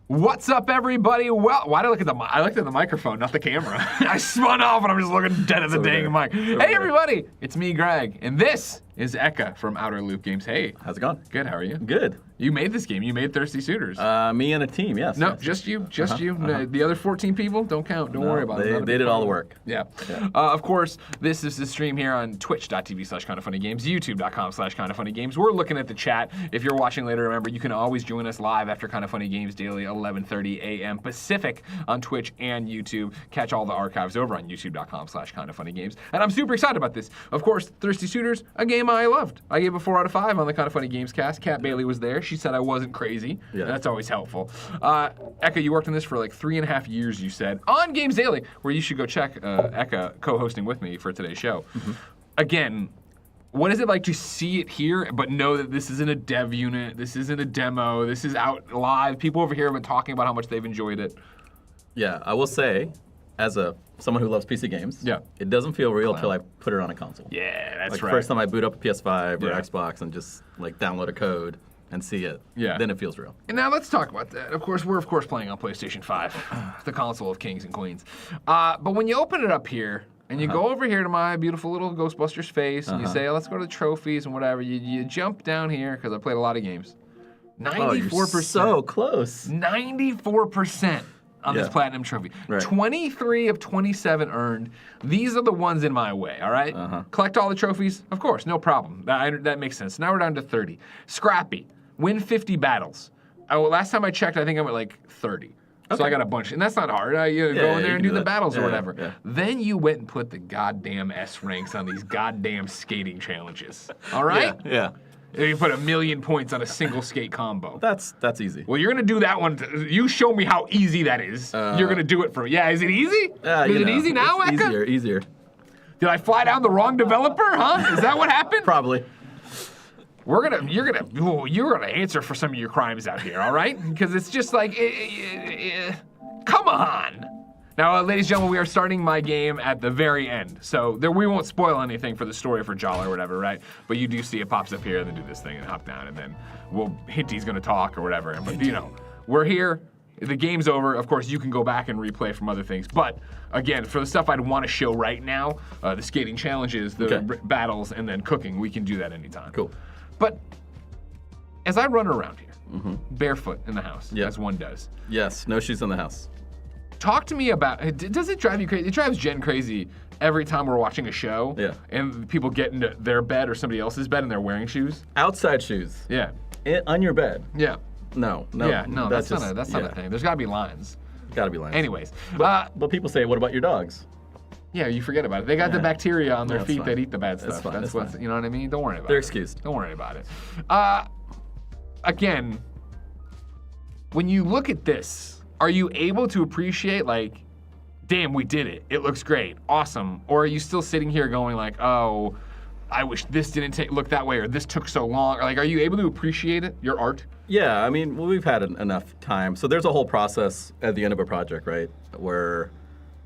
What's up, everybody? Well, why did I look at the I looked at the microphone, not the camera. I spun off and I'm just looking dead at the dang mic. Hey, everybody! It's me, Greg, and this is Eka from Outer Loop Games. Hey. How's it going? Good, how are you? Good. You made this game. You made Thirsty Suitors. Me and a team, yes. No, yes. just you. Just you. No, the other 14 people, don't count. Don't worry about it. They did all the work. Yeah. Of course, this is the stream here on twitch.tv/KindaFunnyGames, youtube.com/KindaFunnyGames. We're looking at the chat. If you're watching later, remember, you can always join us live after Kinda Funny Games Daily, 11:30 a.m. Pacific on Twitch and YouTube. Catch all the archives over on youtube.com/KindaFunnyGames. And I'm super excited about this. Of course, Thirsty Suitors, a game I loved. I gave a 4 out of 5 on the Kinda Funny Games cast. Kat Bailey was there. She said I wasn't crazy. Yeah. That's always helpful. Eka, you worked on this for like 3.5 years, you said, on Games Daily, where you should go check Eka co-hosting with me for today's show. Again, what is it like to see it here, but know that this isn't a dev unit, this isn't a demo, this is out live? People over here have been talking about how much they've enjoyed it. Yeah, I will say, as someone who loves PC games, it doesn't feel real till I put it on a console. Yeah, that's like right. The first time I boot up a PS5 or Xbox and just like download a code and see it, then it feels real. And now let's talk about that. Of course, we're playing on PlayStation 5, the console of kings and queens. But when you open it up here, and you go over here to my beautiful little Ghostbusters face, and you say, oh, let's go to the trophies and whatever, you jump down here, because I played a lot of games. 94%. Oh, you're so close. 94% on this platinum trophy. 23 of 27 earned. These are the ones in my way, all right? Collect all the trophies? Of course, no problem. That makes sense. Now we're down to 30. Scrappy. Win 50 battles. Last time I checked, I think I'm at like 30. So I got a bunch. And that's not hard. You go in there and do the battles or whatever. Yeah. Then you went and put the goddamn S ranks on these goddamn skating challenges. All right? Yeah. You put 1,000,000 points on a single skate combo. That's easy. Well, you're gonna do that one. You show me how easy that is. You're gonna do it for me. Yeah, is it easy? Is it easy now, Eka? Easier. Did I fly down the wrong developer, huh? Is that what happened? Probably. You're gonna answer for some of your crimes out here, all right? Because it's just like, come on. Now, ladies and gentlemen, we are starting my game at the very end. So we won't spoil anything for the story for Jala or whatever, right? But you do see it pops up here and then do this thing and hop down and then Hinty's gonna talk or whatever. But we're here. The game's over. Of course, you can go back and replay from other things. But again, for the stuff I'd want to show right now, the skating challenges, the battles, and then cooking, we can do that anytime. Cool. But as I run around here, barefoot in the house, as one does. Yes, no shoes in the house. Talk to me about, does it drive you crazy? It drives Jen crazy every time we're watching a show. Yeah. And people get into their bed or somebody else's bed and they're wearing shoes. Outside shoes. Yeah. On your bed. Yeah. No. Yeah, no, that's not a thing. There's gotta be lines. Gotta be lines. Anyways. But people say, what about your dogs? Yeah, you forget about it. They got the bacteria on their feet that eat the bad stuff. That's what's, you know what I mean? Don't worry about it. They're excused. Don't worry about it. Again, when you look at this, are you able to appreciate, like, damn, we did it. It looks great. Awesome. Or are you still sitting here going like, oh, I wish this didn't look that way or this took so long? Or, like, are you able to appreciate it, your art? Yeah, I mean, we've had enough time. So there's a whole process at the end of a project, right, where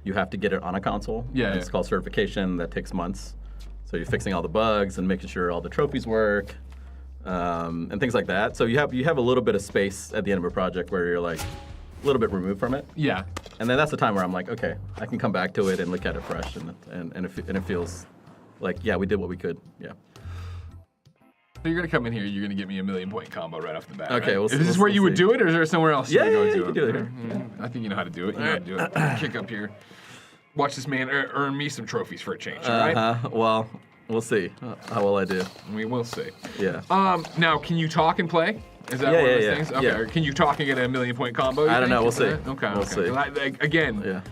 you have to get it on a console. Yeah. It's called certification. That takes months. So you're fixing all the bugs and making sure all the trophies work and things like that. So you have a little bit of space at the end of a project where you're like a little bit removed from it. Yeah. And then that's the time where I'm like, okay, I can come back to it and look at it fresh, and it feels like, yeah, we did what we could. Yeah. So you're gonna come in here, you're gonna get me a 1,000,000 point combo right off the bat. Okay, right? Is this where you would do it, or is there somewhere else? Yeah, you can do it here. I think you know how to do it. You know how to do it. Kick up here. Watch this man earn me some trophies for a change, all right? Well, we'll see how well I do. We will see. Yeah. Now, can you talk and play? Is that one of those things? Okay. Yeah. Can you talk and get a 1,000,000 point combo? I don't know. We'll see. Okay. We'll see. Again,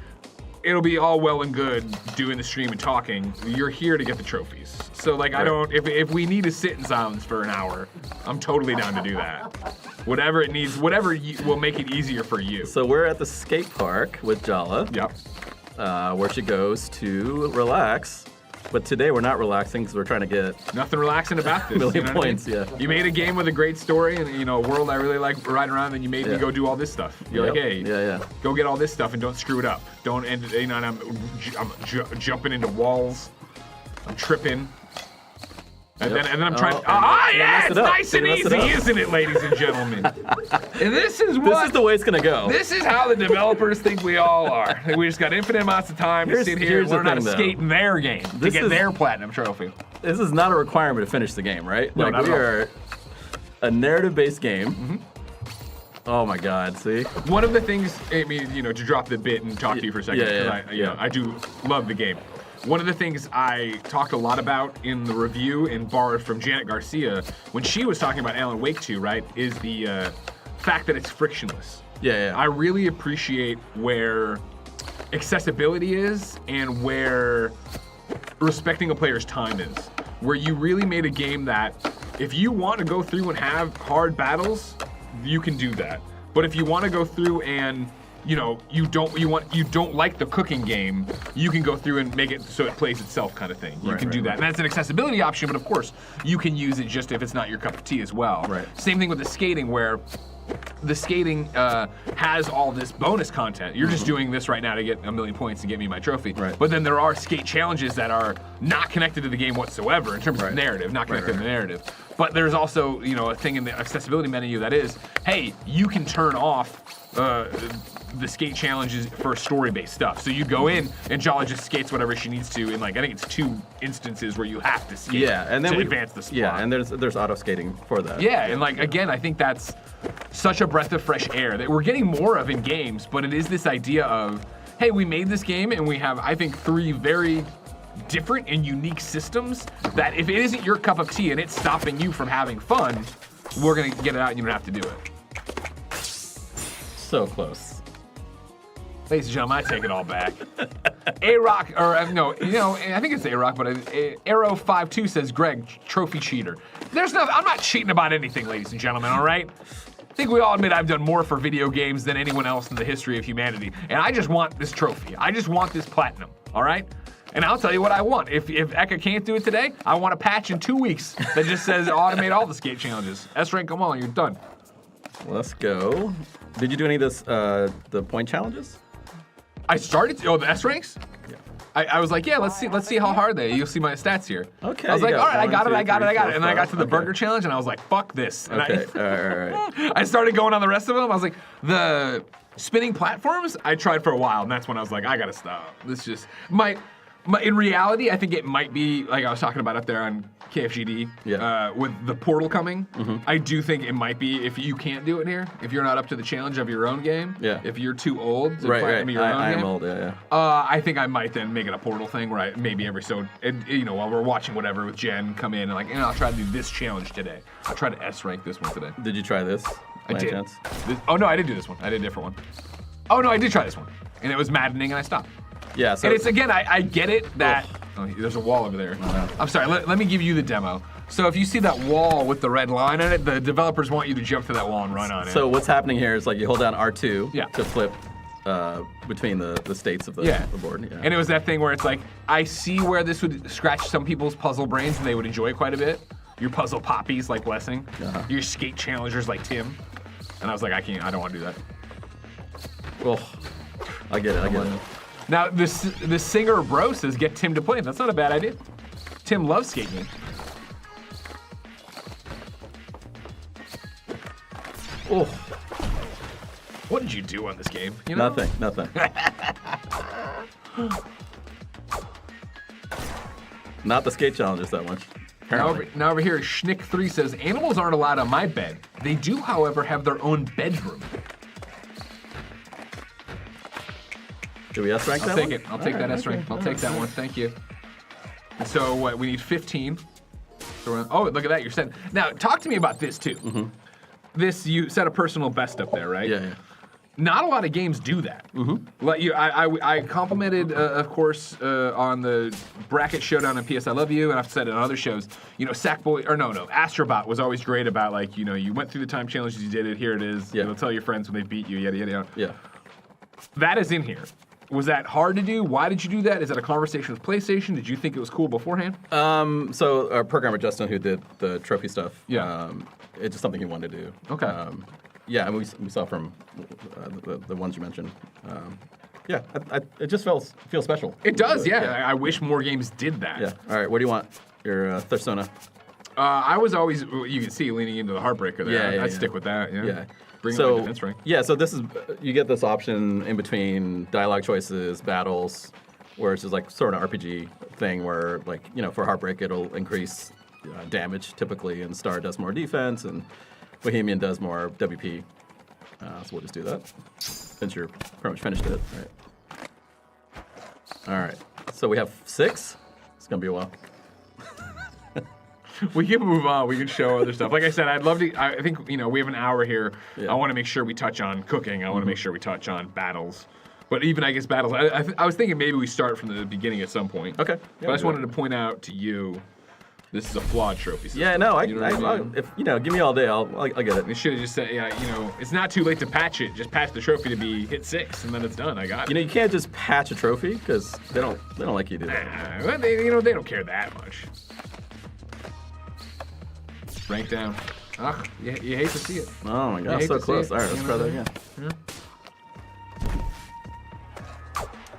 it'll be all well and good doing the stream and talking. You're here to get the trophies. So, like, I don't. If we need to sit in silence for an hour, I'm totally down to do that. Whatever it needs, whatever will make it easier for you. So we're at the skate park with Jala. Yep. Where she goes to relax. But today we're not relaxing because we're trying to get nothing relaxing about this. 1,000,000 points. Yeah. You made a game with a great story and a world I really like riding around, and you made me go do all this stuff. You're like, hey, go get all this stuff and don't screw it up. Don't end. And I'm jumping into walls. I'm tripping. And then I'm trying. It's nice and easy, isn't it, ladies and gentlemen? And this is the way it's gonna go. This is how the developers think we all are. We just got infinite amounts of time to sit here and learn how to skate in their game to get their platinum trophy. This is not a requirement to finish the game, right? No, like we are a narrative-based game. Oh my God! See, one of the things, Amy, to drop the bit and talk to you for a second, because I do love the game. One of the things I talked a lot about in the review and borrowed from Janet Garcia when she was talking about Alan Wake 2, right, is the fact that it's frictionless. Yeah. I really appreciate where accessibility is and where respecting a player's time is. Where you really made a game that if you want to go through and have hard battles, you can do that. But if you want to go through and you don't like the cooking game, you can go through and make it so it plays itself kind of thing. You can do that. And that's an accessibility option, but of course, you can use it just if it's not your cup of tea as well. Right. Same thing with the skating, where the skating has all this bonus content. You're just doing this right now to get 1,000,000 points and get me my trophy. Right. But then there are skate challenges that are not connected to the game whatsoever in terms of narrative, not connected to the narrative. But there's also, you know, a thing in the accessibility menu that is, hey, you can turn off the skate challenges for story-based stuff. So you go in and Jolly just skates whatever she needs to in, like, I think it's 2 instances where you have to skate and then to advance the spot. Yeah, and there's auto skating for that. Yeah, and like again, I think that's such a breath of fresh air that we're getting more of in games, but it is this idea of, hey, we made this game and we have, I think, 3 very different and unique systems that if it isn't your cup of tea and it's stopping you from having fun, we're gonna get it out and you don't have to do it. So close. Ladies and gentlemen, I take it all back. A-Rock, or no, you know, I think it's A-Rock, but Arrow52 says, Greg, trophy cheater. I'm not cheating about anything, ladies and gentlemen, all right? I think we all admit I've done more for video games than anyone else in the history of humanity, and I just want this trophy. I just want this platinum, all right? And I'll tell you what I want. If Eka can't do it today, I want a patch in 2 weeks that just says automate all the skate challenges. S-rank them all, you're done. Let's go. Did you do any of this, the point challenges? I started, the S-ranks? Yeah. I was like, yeah, let's see how hard they are. You'll see my stats here. Okay. I was like, all right, I got it. four, And then I got to the okay. burger challenge, and I was like, fuck this. And Okay, all right. I started going on the rest of them. I was like, the spinning platforms, I tried for a while, and that's when I was like, I gotta stop. This just, in reality, I think it might be, like I was talking about up there on KFGD, with the portal coming, I do think it might be, if you can't do it here, if you're not up to the challenge of your own game, if you're too old to play your own game. I am old, yeah. I think I might then make it a portal thing where I maybe every so, you know, while we're watching whatever with Jen, come in and like, I'll try to do this challenge today. I'll try to S-rank this one today. Did you try this? I did. Chance? Oh no, I didn't do this one. I did a different one. Oh no, I did try this one. And it was maddening and I stopped. Yeah, so. And it's, again, I get it that, there's a wall over there. I'm sorry, let me give you the demo. So if you see that wall with the red line on it, the developers want you to jump to that wall and run on it. So what's happening here is like you hold down R2 to flip between the states of the board. Yeah. And it was that thing where it's like, I see where this would scratch some people's puzzle brains and they would enjoy it quite a bit. Your puzzle poppies like Blessing. Your skate challengers like Tim. And I was like, I don't want to do that. Well, I get it. Now, the singer bro says get Tim to play. That's not a bad idea. Tim loves skating. Oh. What did you do on this game? You know? Nothing. Not the skate challenges that much. Now over here, Schnick3 says, animals aren't allowed on my bed. They do, however, have their own bedroom. Do we S-rank that I'll take one? it. I'll take that S-rank. I'll take that one. Thank you. So what? We need 15. So oh, look at that. You're setting. Now, talk to me about this too. This, you set a personal best up there, right? Yeah. Not a lot of games do that. Like I complimented, of course, on the bracket showdown on PS I Love You, and I've said it on other shows. You know, Sackboy, or no, Astrobot was always great about, like, you know, you went through the time challenges, you did it, here it is. You'll tell your friends when they beat you, yada, yada, yada. Yeah. That is in here. Was that hard to do? Why did you do that? Is that a conversation with PlayStation? Did you think it was cool beforehand? So our programmer Justin, who did the trophy stuff, it's just something he wanted to do. Okay. Yeah, and we saw from the ones you mentioned. It just feels special. It does, yeah. I wish more games did that. Yeah. All right, what do you want? Your Thursona. I was always, you can see, leaning into the Heartbreaker there. I'd stick with that. Yeah. Bring up my defense rank. Yeah, so this is, you get this option in between dialogue choices, battles, where it's just like sort of RPG thing where, like, you know, for Heartbreak it'll increase damage typically, and Star does more defense, and Bohemian does more WP. So we'll just do that since you're pretty much finished it. All right. So we have 6. It's gonna be a while. We can move on. We can show other stuff. Like I said, I'd love to. I think, you know, we have an hour here. Yeah. I want to make sure we touch on cooking. I want to make sure we touch on battles. But even, I guess, battles. I was thinking maybe we start from the beginning at some point. Okay. But I just wanted to point out to you, this is a flawed trophy system. Yeah, no, you know I mean? if you know, give me all day, I'll get it. You should have just said, yeah, you know, it's not too late to patch it. Just patch the trophy to be hit 6, and then it's done. I got it. You know, you can't just patch a trophy because they don't like you to do that. Well, they don't care that much. Rank down. Ugh, you hate to see it. Oh my god, so close. All right, let's try that again.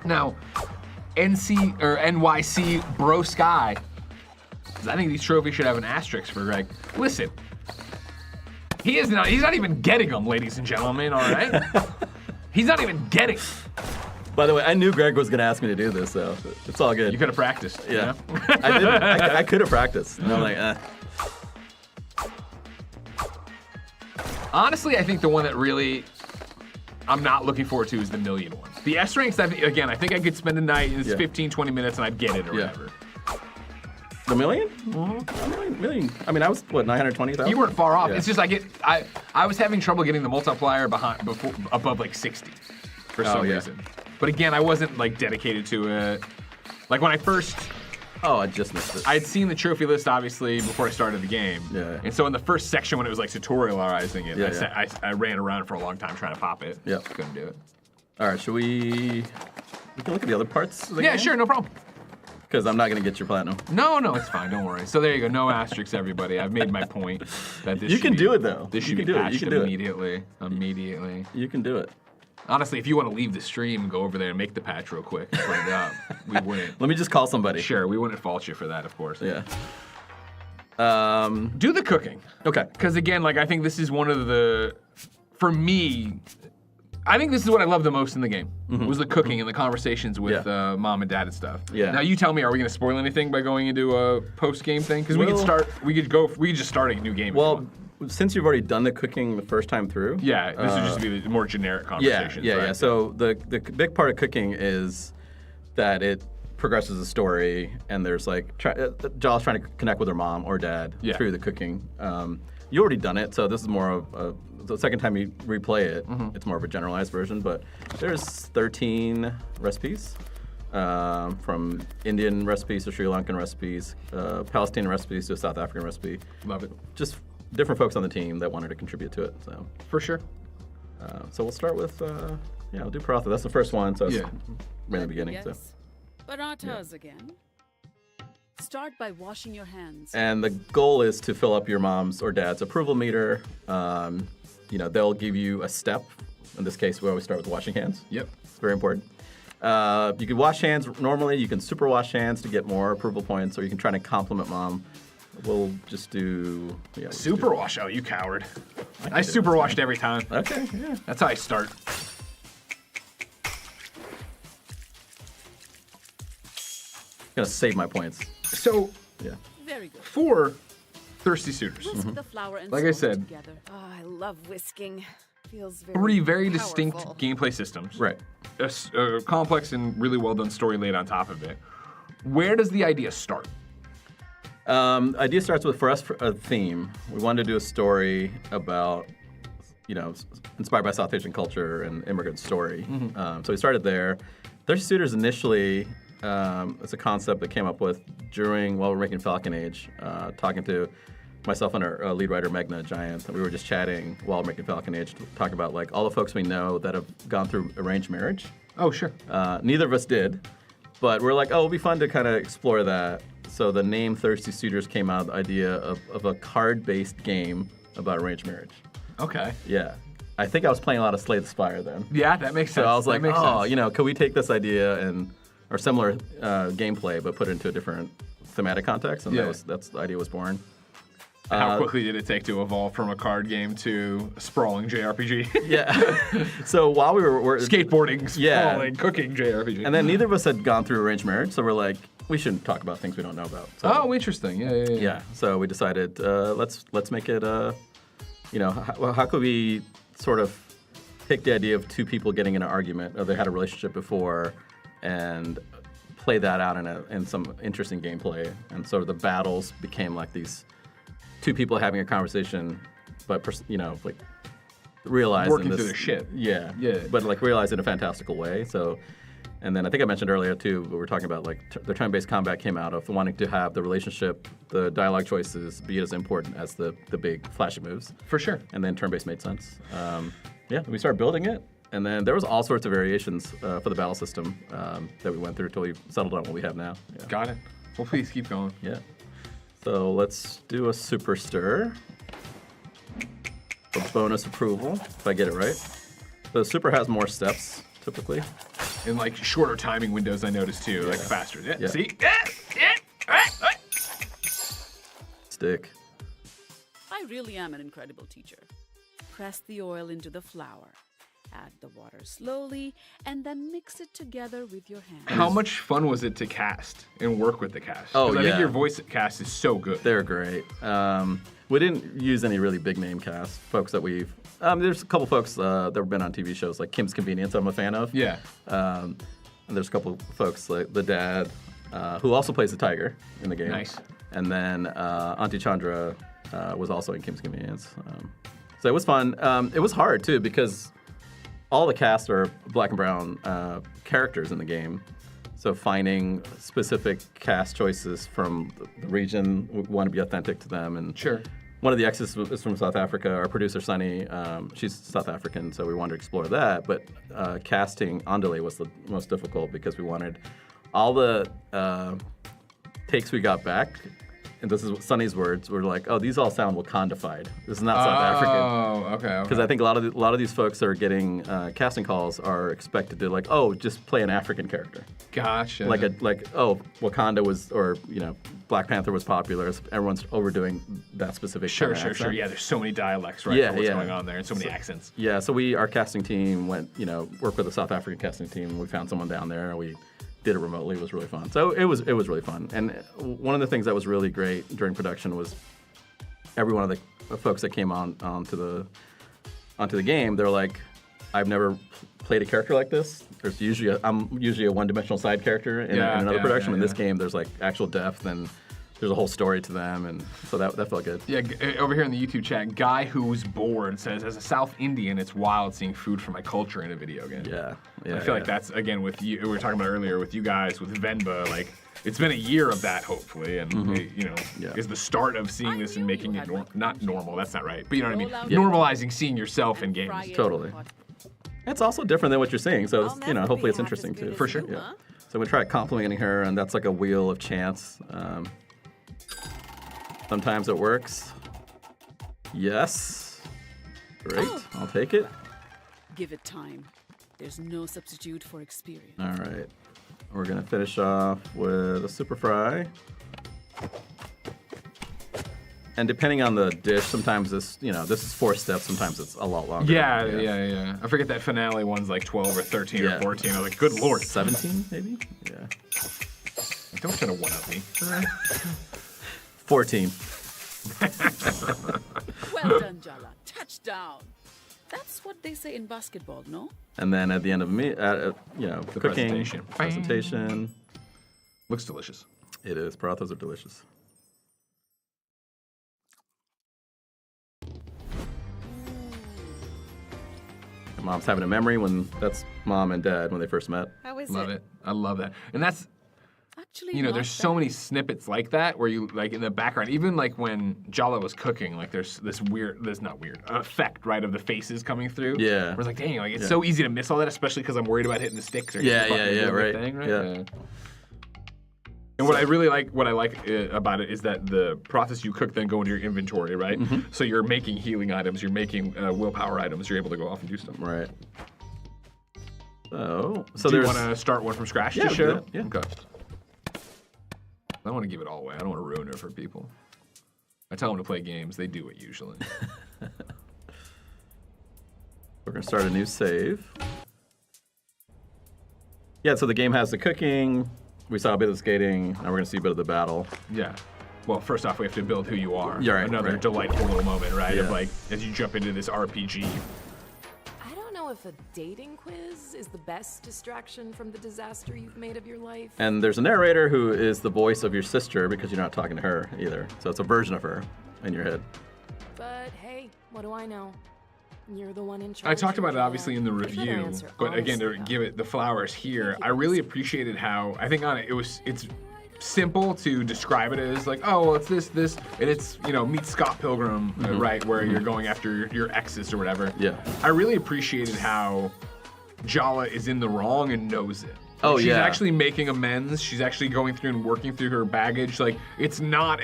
Now, NYC Bro Sky is I think these trophies should have an asterisk for Greg. Listen, he's not even getting them, ladies and gentlemen, all right? He's not even getting them. By the way, I knew Greg was going to ask me to do this, so it's all good. You could have practiced. Yeah. You know? I did. I could have practiced. And I'm like, Honestly, I think the one that really I'm not looking forward to is the million one. The S ranks, I think I could spend a night, and it's 15, 20 minutes, and I'd get it or whatever. The million? Mm-hmm. Million. I mean, I was, what, 920,000? You weren't far off. Yeah. It's just I was having trouble getting the multiplier above like 60 for some reason. But again, I wasn't like dedicated to it. Like when I first... Oh, I just missed it. I'd seen the trophy list, obviously, before I started the game. Yeah. And so in the first section, when it was like tutorializing it, Yeah, I ran around for a long time trying to pop it. Yeah. Couldn't do it. All right, should we can look at the other parts of the game? Sure, no problem. Because I'm not going to get your platinum. No, it's fine. Don't worry. So there you go. No asterisks, everybody. I've made my point. That this You can do it, though. This should be patched immediately. Immediately. You can do it. Honestly, if you want to leave the stream and go over there and make the patch real quick, and put it up, we wouldn't. Let me just call somebody. Sure, we wouldn't fault you for that, of course. Yeah. Do the cooking. Okay. Because again, like I think this is one of the, for me, I think this is what I love the most in the game. Was the cooking and the conversations with mom and dad and stuff. Yeah. Now you tell me, are we going to spoil anything by going into a post-game thing? Because we could just start a new game. Well, since you've already done the cooking the first time through. Yeah, this would just be the more generic conversations. Yeah. So the big part of cooking is that it progresses the story, and there's like Jala's trying to connect with her mom or dad through the cooking. You already done it, so this is more of the second time you replay it. It's more of a generalized version, but there's 13 recipes. From Indian recipes to Sri Lankan recipes, Palestinian recipes to a South African recipe. Love it. Just different folks on the team that wanted to contribute to it. So For sure. So we'll start with we'll do paratha. That's the first one. So it's right in the beginning. Yes. So. Parathas again. Start by washing your hands. And the goal is to fill up your mom's or dad's approval meter. They'll give you a step. In this case, we always start with washing hands. Yep. It's very important. You can wash hands normally. You can super wash hands to get more approval points, or you can try to compliment mom. We'll just do Super wash? Oh, you coward. I super washed every time. Okay, yeah. That's how I start. Gonna save my points. So, Very good. for Thirsty Suitors, Whisk the flour and Like I salt said. together. Oh, I love whisking. Feels very three very distinct powerful. gameplay systems. Right. A complex and really well done story laid on top of it. Where does the idea start? Idea starts with, for us, a theme. We wanted to do a story about, inspired by South Asian culture and immigrant story. So we started there. Thirsty Suitors initially, it's a concept that came up with while we were making Falcon Age, talking to myself and our lead writer, Meghna Giant. We were just chatting while we're making Falcon Age, talking about like all the folks we know that have gone through arranged marriage. Oh, sure. Neither of us did, but we're like, it'll be fun to kind of explore that. So the name Thirsty Suitors came out of the idea of a card-based game about arranged marriage. Okay. Yeah. I think I was playing a lot of Slay the Spire then. Yeah, that makes sense. So I was like, that makes sense. could we take this idea or similar gameplay, but put it into a different thematic context? And that's the idea was born. How quickly did it take to evolve from a card game to a sprawling JRPG? Yeah. So while we were Skateboarding, sprawling, cooking JRPG. and then neither of us had gone through arranged marriage, so we're like, we shouldn't talk about things we don't know about. So, oh, interesting. Yeah. yeah. So we decided let's make it. How could we sort of take the idea of two people getting in an argument, or they had a relationship before, and play that out in some interesting gameplay, and sort of the battles became like these two people having a conversation, but like realizing Working this, through their shit. Yeah. Yeah. But like realized in a fantastical way. So. And then I think I mentioned earlier too, but we're talking about like the turn-based combat came out of wanting to have the relationship, the dialogue choices be as important as the big flashy moves. For sure. And then turn-based made sense. We started building it, and then there was all sorts of variations for the battle system that we went through until we settled on what we have now. Yeah. Got it. Well, please keep going. Yeah. So let's do a super stir. A bonus approval, if I get it right. The super has more steps, typically. And like shorter timing windows, I noticed too, like faster. Yeah. Yeah. See? stick. I really am an incredible teacher. Press the oil into the flour. Add the water slowly, and then mix it together with your hands. How much fun was it to cast and work with the cast? Oh, 'Cause I think yeah. your voice cast is so good. They're great. We didn't use any really big name cast folks that we've. There's a couple folks that have been on TV shows like Kim's Convenience. I'm a fan of. Yeah. And there's a couple folks like the dad, who also plays the tiger in the game. Nice. And then Auntie Chandra was also in Kim's Convenience. So it was fun. It was hard too because all the cast are black and brown characters in the game. So finding specific cast choices from the region, we want to be authentic to them. And Sure. one of the exes is from South Africa. Our producer, Sunny, she's South African, so we wanted to explore that. But casting Andale was the most difficult because we wanted all the takes we got back. And this is Sunny's words. We're like, oh, these all sound Wakandified. This is not South African. Oh, okay. Because I think a lot of these folks that are getting casting calls are expected to like, oh, just play an African character. Gotcha. Like Wakanda was, or Black Panther was popular. Everyone's overdoing that specific. Sure. kind of accent. Yeah, there's so many dialects, right? Yeah, for what's yeah. going on there, and so many accents. Yeah, so our casting team went, worked with a South African casting team. We found someone down there. We did it remotely. It was really fun. So it was really fun. And one of the things that was really great during production was every one of the folks that came onto the game. They're like, I've never played a character like this. I'm usually a one-dimensional side character in another production. In this game, there's like actual depth and there's a whole story to them, and so that felt good. Yeah, over here in the YouTube chat, Guy Who's Bored says, as a South Indian, it's wild seeing food from my culture in a video game. Yeah. I feel like that's, again, with you, we were talking about earlier with you guys, with Venba, like, it's been a year of that, hopefully, and, is the start of seeing this and making it, not normal, that's not right, but you know what I mean? Normalizing seeing yourself in games. Totally. It's also different than what you're seeing, so it's, hopefully it's interesting too. For sure. Yeah. So we try complimenting her, and that's like a wheel of chance. Sometimes it works. Yes. Great. I'll take it. Give it time. There's no substitute for experience. All right. We're going to finish off with a super fry. And depending on the dish, sometimes this is 4 steps. Sometimes it's a lot longer. Yeah. I forget that finale one's like 12 or 13 or 14. I was like, good lord. 17, maybe? Yeah. Don't try to one-up me. 14. Well done, Jala. Touchdown. That's what they say in basketball, no? And then at the end of the cooking presentation. Looks delicious. It is. Parathas are delicious. Mom's having a memory that's mom and dad when they first met. How is Love it. I love that. And that's, Actually, there's so many snippets like that where you, like in the background, even like when Jala was cooking, like there's this effect, right, of the faces coming through. Yeah. Where it's like, dang, like it's so easy to miss all that, especially because I'm worried about hitting the sticks or Yeah, right. right? Thing, Yeah. And what I like about it is that the process you cook then go into your inventory, right? Mm-hmm. So you're making healing items, you're making willpower items, you're able to go off and do stuff. Right. So do you there's. want to start one from scratch Yeah, to we share? can do that, yeah. Okay. I don't want to give it all away. I don't want to ruin it for people. I tell them to play games. They do it usually. We're going to start a new save. Yeah, so the game has the cooking. We saw a bit of the skating. Now we're going to see a bit of the battle. Yeah. Well, first off, we have to build who you are. Yeah, right, Another right. delightful little moment, right? Yeah. Of like, as you jump into this RPG. I don't know if a dating quiz is the best distraction from the disaster you've made of your life. And there's a narrator who is the voice of your sister because you're not talking to her either. So it's a version of her in your head. But hey, what do I know? You're the one in charge. I talked about it Julia. obviously in the You better review, answer but again, to honestly, give it the flowers here, Thank I you. really appreciated how, I think on it, it's simple to describe it as like, oh, well, it's this, and it's, meet Scott Pilgrim, right, where you're going after your exes or whatever. Yeah. I really appreciated how Jala is in the wrong and knows it. Oh, She's yeah. actually making amends. She's actually going through and working through her baggage. Like, it's not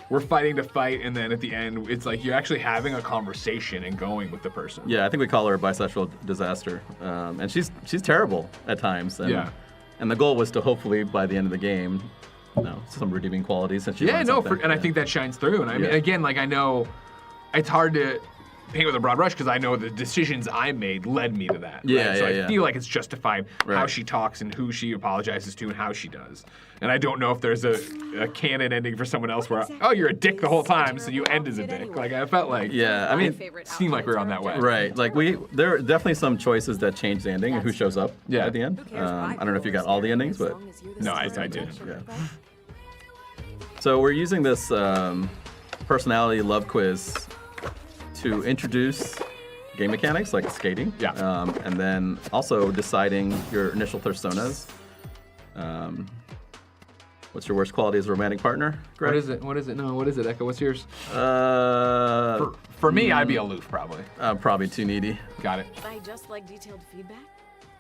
we're fighting to fight, and then at the end, it's like you're actually having a conversation and going with the person. Yeah, I think we call her a bisexual disaster. And she's terrible at times. And, Yeah. And the goal was to hopefully, by the end of the game, some redeeming qualities since you Yeah, learned no, something. and I think that shines through. And I mean, again, like I know it's hard to paint with a broad brush because I know the decisions I made led me to that. Yeah, right? So yeah, I feel like it's justified how Right. she talks and who she apologizes to and how she does. And I don't know if there's a canon ending for someone else where, oh, you're a dick the whole time, so you end as a dick. Like I felt like Yeah, I mean, favorite seemed like we were on that way. right. Like there are definitely some choices that change the ending and who shows up Yeah. at the end. I don't know if you got all the endings, but No, I didn't. yeah. So we're using this personality love quiz to introduce game mechanics like skating. Yeah. And then also deciding your initial personas. What's your worst quality as a romantic partner, Greg? What is it? What is it? No, what is it, Echo? What's yours? For me, I'd be aloof, probably. Probably too needy. Got it. I just like detailed feedback.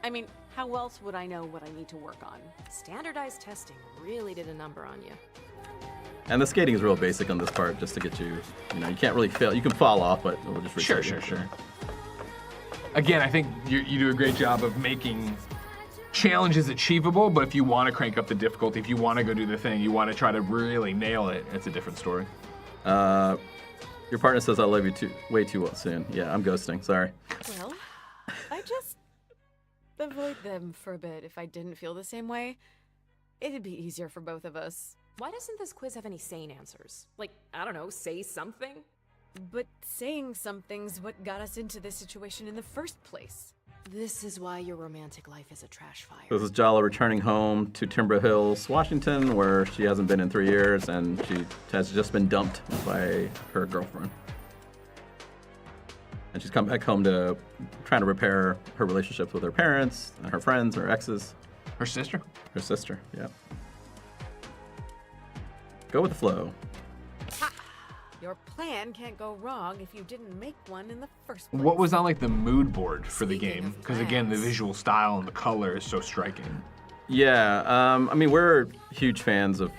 I mean, how else would I know what I need to work on? Standardized testing really did a number on you. And the skating is real basic on this part, just to get you, you can't really fail. You can fall off, but we'll just reset Sure. Again, I think you do a great job of making challenges achievable, but if you want to crank up the difficulty, if you want to go do the thing, you want to try to really nail it, it's a different story. Your partner says I love you way too soon. Yeah, I'm ghosting. Sorry. Well, I just avoid them for a bit if I didn't feel the same way. It'd be easier for both of us. Why doesn't this quiz have any sane answers? Like, I don't know, say something? But saying something's what got us into this situation in the first place. This is why your romantic life is a trash fire. This is Jala returning home to Timber Hills, Washington, where she hasn't been in 3 years, and she has just been dumped by her girlfriend. And she's come back home to trying to repair her relationships with her parents, and her friends, her exes, Her sister? her sister. Yeah. Go with the flow. Your plan can't go wrong if you didn't make one in the first place. What was on like the mood board for the Speaking game? of Because again, the plans. visual style and the color is so striking. Yeah, I mean, we're huge fans of,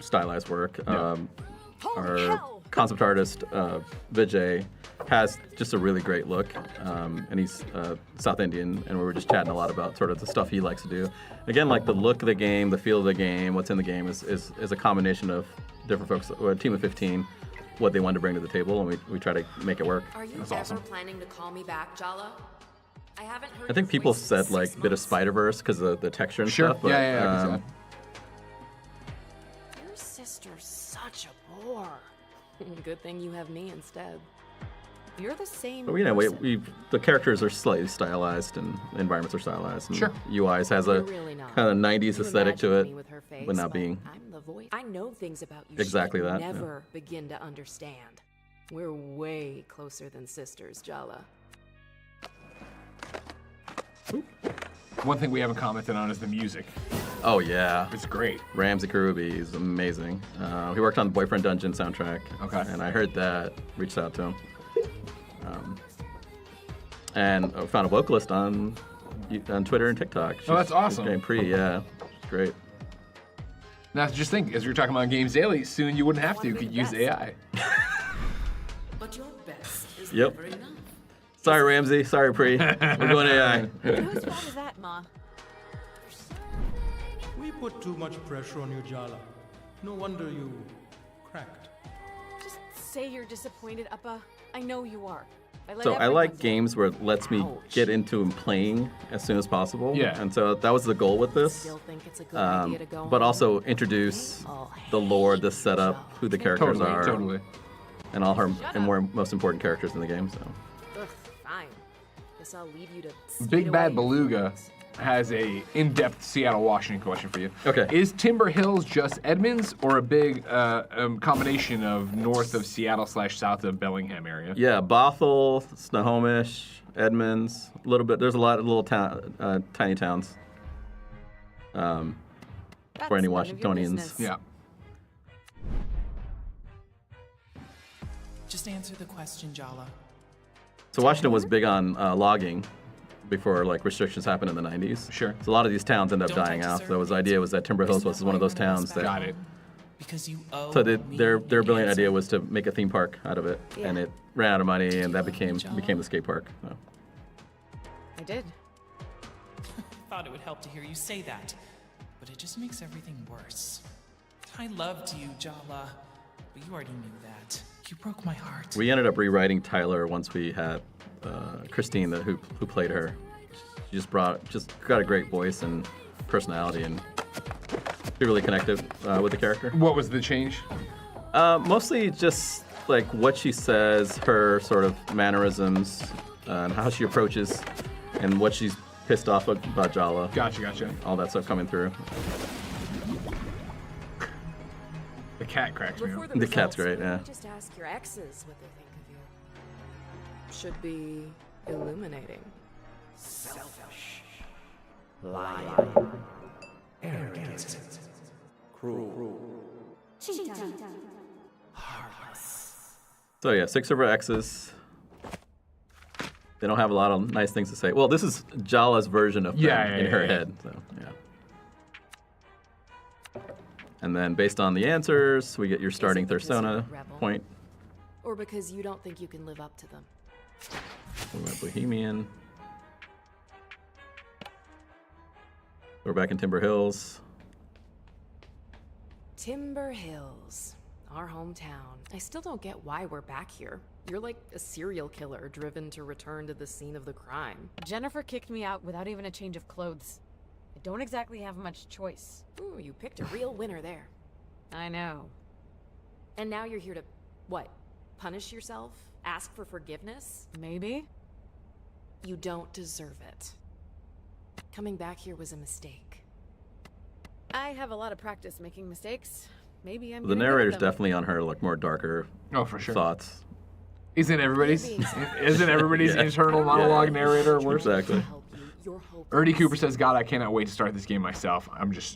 stylized work. Our hell! concept artist, Vijay, has just a really great look, and he's South Indian, and we were just chatting a lot about sort of the stuff he likes to do. Again, like the look of the game, the feel of the game, what's in the game is a combination of different folks, a team of 15, what they wanted to bring to the table, and we try to make it work. Are you That's ever awesome. planning to call me back, Jala? I haven't heard I think your people voice in said 6 like a bit of months. Spider-Verse because of the texture and Sure. stuff. But, Yeah, I can see that. Your sister's such a bore. Good thing you have me instead. You're the same. But the characters are slightly stylized and the environments are stylized. And Sure. UIs has a You're really not. kind of 90s You aesthetic to imagine it, me with her face, but not being. I'm the voice. I know things about you Exactly she'd that, yeah. never begin to understand. We're way closer than sisters, Jala. One thing we haven't commented on is the music. Oh yeah, It's great. Ramsey Karubi is amazing. He worked on the Boyfriend Dungeon soundtrack. Okay. And I heard that, reached out to him, and I found a vocalist on Twitter and TikTok. that's awesome. She's great. Yeah, she's great. Now, just think, as we were talking about Games Daily, soon you wouldn't have to. You could use AI. But your best is Yep. never enough. Sorry, Ramsey. Sorry, Pri. We're going AI. Whose fault is that, Ma? We put too much pressure on you, Jala. No wonder you cracked. Just say you're disappointed, Appa. I know you are. So I like everyone games where it lets me Ouch. get into playing as soon as possible. Yeah. And so that was the goal with this. Still think it's a good idea to go But home? also introduce I'll the lore, the hate setup, you. who the characters Totally, are, totally. and all her and more most important characters in the game. So Ugh, fine. Guess I'll leave you to Big skate Bad away. Beluga has a in-depth Seattle, Washington question for you. Okay. Is Timber Hills just Edmonds or a big combination of north of Seattle / south of Bellingham area? yeah, Bothell, Snohomish, Edmonds, a little bit. There's a lot of little tiny towns. For That's any none of your Washingtonians. business. Yeah. Just answer the question, Jala. So Washington was big on logging before like restrictions happened in the 90s. Sure. So a lot of these towns end up Don't dying touch the out. So the idea was that Timber Hills Isn't was that one of why those we're in towns this that. Got it. Because you owe So me their an brilliant answer. idea was to make a theme park out of it, and Yeah. it ran out of money, and that love me, became Jala? the skate park. So. I did. I thought it would help to hear you say that, but it just makes everything worse. I loved you, Jala. But you already knew that. You broke my heart. We ended up rewriting Tyler once we had Christine, who played her. She just got a great voice and personality, and we really connected with the character. What was the change? Mostly just like what she says, her sort of mannerisms, and how she approaches, and what she's pissed off about Jala. Gotcha. All that stuff coming through. The cat cracks me up. The cat's great, yeah. Just ask your exes what they think of you. Should be illuminating. Selfish, lying, arrogant, cruel, heartless. So yeah, 6 of her exes. They don't have a lot of nice things to say. Well, this is Jala's version of them in her head. So yeah. And then based on the answers, we get your starting Thursona point. Or because you don't think you can live up to them. We went Bohemian. We're back in Timber Hills. Timber Hills, our hometown. I still don't get why we're back here. You're like a serial killer driven to return to the scene of the crime. Jennifer kicked me out without even a change of clothes. I don't exactly have much choice. Ooh, you picked a real winner there. I know. And now you're here to, what, punish yourself? Ask for forgiveness? Maybe? You don't deserve it. Coming back here was a mistake. I have a lot of practice making mistakes. Maybe I'm The getting good at narrator's them. definitely on her like more darker For sure. thoughts. Isn't everybody's internal monologue narrator worse? Exactly. Ernie Cooper says, God, I cannot wait to start this game myself.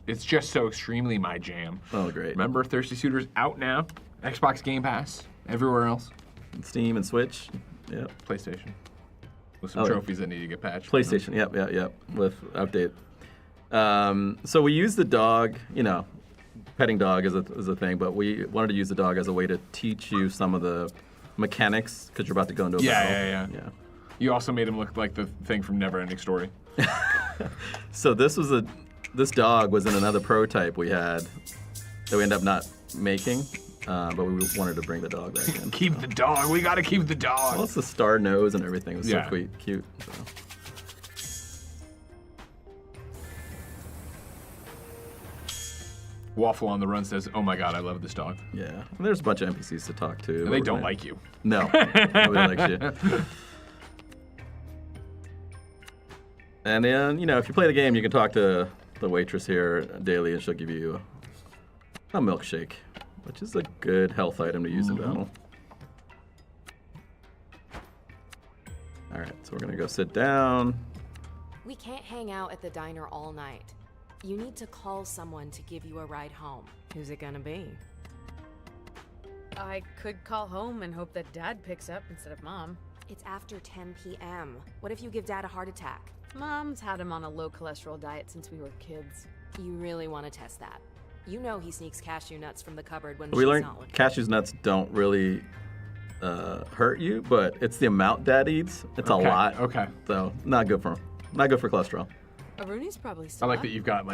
It's just so extremely my jam. Oh, great. Remember, Thirsty Suitors out now. Xbox Game Pass, everywhere else. Steam and Switch. Yep. PlayStation. With some trophies that need to get patched. PlayStation. Yep. With update. So we use the dog, petting dog is a thing, but we wanted to use the dog as a way to teach you some of the mechanics because you're about to go into a battle. Yeah. You also made him look like the thing from Neverending Story. So this dog was in another prototype we had that we ended up not making, but we wanted to bring the dog back in. Keep the dog. We got to keep the dog. Well, it's the star nose and everything. It was so cute. So. Waffle on the Run says, oh my God, I love this dog. Yeah. And there's a bunch of NPCs to talk to. And they don't like you. No. Nobody likes you. And then, if you play the game, you can talk to the waitress here daily, and she'll give you a milkshake, which is a good health item to use in battle. All right, so we're going to go sit down. We can't hang out at the diner all night. You need to call someone to give you a ride home. Who's it gonna be? I could call home and hope that Dad picks up instead of Mom. It's after 10 p.m. What if you give Dad a heart attack? Mom's had him on a low-cholesterol diet since we were kids. You really want to test that? You know he sneaks cashew nuts from the cupboard when We she's learned not looking. cashew nuts don't really hurt you, but it's the amount Dad eats. It's a lot. Okay. So not good for cholesterol. Aruni's probably still I like up. that you've got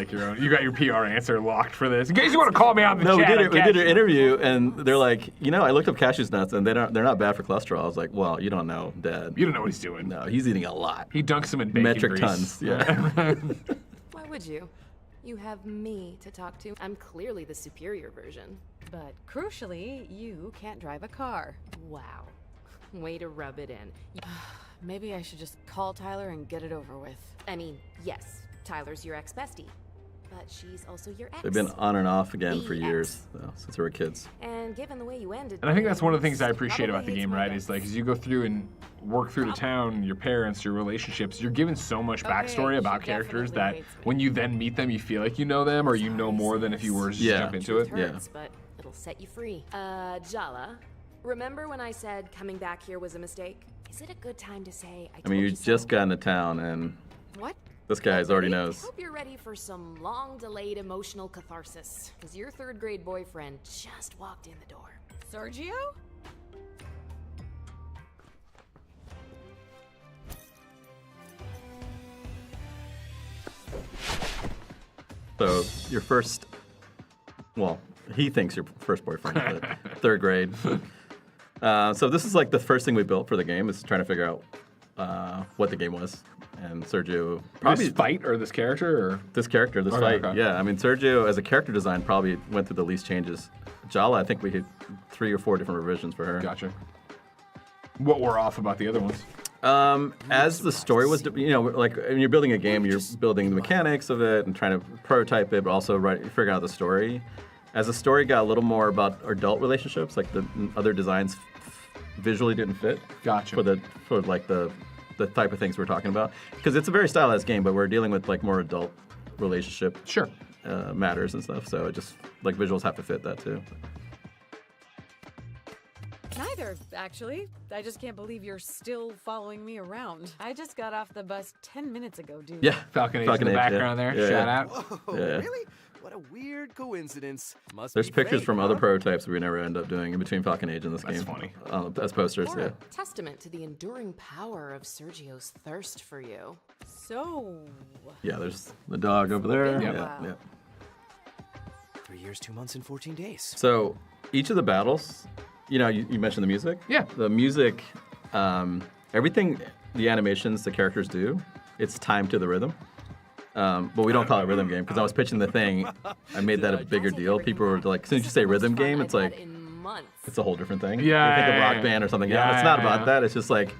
your PR answer locked for this. In case you want to call me out in the No, chat. we did an interview, and they're like, I looked up cashew nuts, and they're not bad for cholesterol. I was like, well, you don't know, Dad. You don't know what he's doing. No, he's eating a lot. He dunks them in bacon Metric grease. tons. Yeah. Why would you? You have me to talk to. I'm clearly the superior version. But crucially, you can't drive a car. Wow. Way to rub it in. Maybe I should just call Tyler and get it over with. I mean, yes, Tyler's your ex-bestie. But she's also your ex. They've been on and off again for The years, since they were kids. And given the way you ended And I think that's one of the things I appreciate probably about the hates game, my right? guts. Is like as you go through and work through the town, your parents, your relationships, you're given so much backstory she about characters definitely that hates me. when you then meet them, you feel like you know them, or you know more than if you were to just jump into it. Yeah. Hurts, but it'll set you free. Jala, remember when I said coming back here was a mistake? Is it a good time to say I I told mean, you you so? just got into town, and What? this guy already Ready? knows. Hope you're ready for some long-delayed emotional catharsis, because your third-grade boyfriend just walked in the door. Sergio? So your first, he thinks your first boyfriend, but 3rd grade. So this is like the first thing we built for the game is trying to figure out what the game was. And Sergio This fight or this character or this character, this Okay, fight. okay. Yeah, I mean Sergio as a character design probably went through the least changes. Jala, I think we had 3 or 4 different revisions for her. Gotcha. What were off about the other ones? As the story was, like when you're building a game, you're building the mechanics of it and trying to prototype it, but also figuring out the story. As the story got a little more about adult relationships, like the other designs visually didn't fit. Gotcha. For the type of things we're talking about, because it's a very stylized game, but we're dealing with like more adult relationship matters and stuff. So it just like visuals have to fit that too. Neither, actually. I just can't believe you're still following me around. I just got off the bus 10 minutes ago, dude. Yeah, Falcon Age in the background there. Yeah, Shout yeah. out. Whoa, Yeah. really? What a weird coincidence. Must There's be pictures fate, from huh? other prototypes we never end up doing in between Falcon Age and this That's game. funny. As posters, Or yeah. a testament to the enduring power of Sergio's thirst for you. So, Yeah, there's the dog over there. Yeah. Yeah, Wow. yeah. 3 years, 2 months, and 14 days. So each of the battles, you mentioned the music. Yeah. The music, everything, the animations the characters do, it's timed to the rhythm. But we don't call it rhythm game because I was pitching the thing. I made that a bigger deal. People were like, as soon as you say rhythm game, it's like it's a whole different thing. Yeah, You think of yeah, rock yeah. band or something. Yeah, Yeah, it's not yeah, about yeah. that. It's just like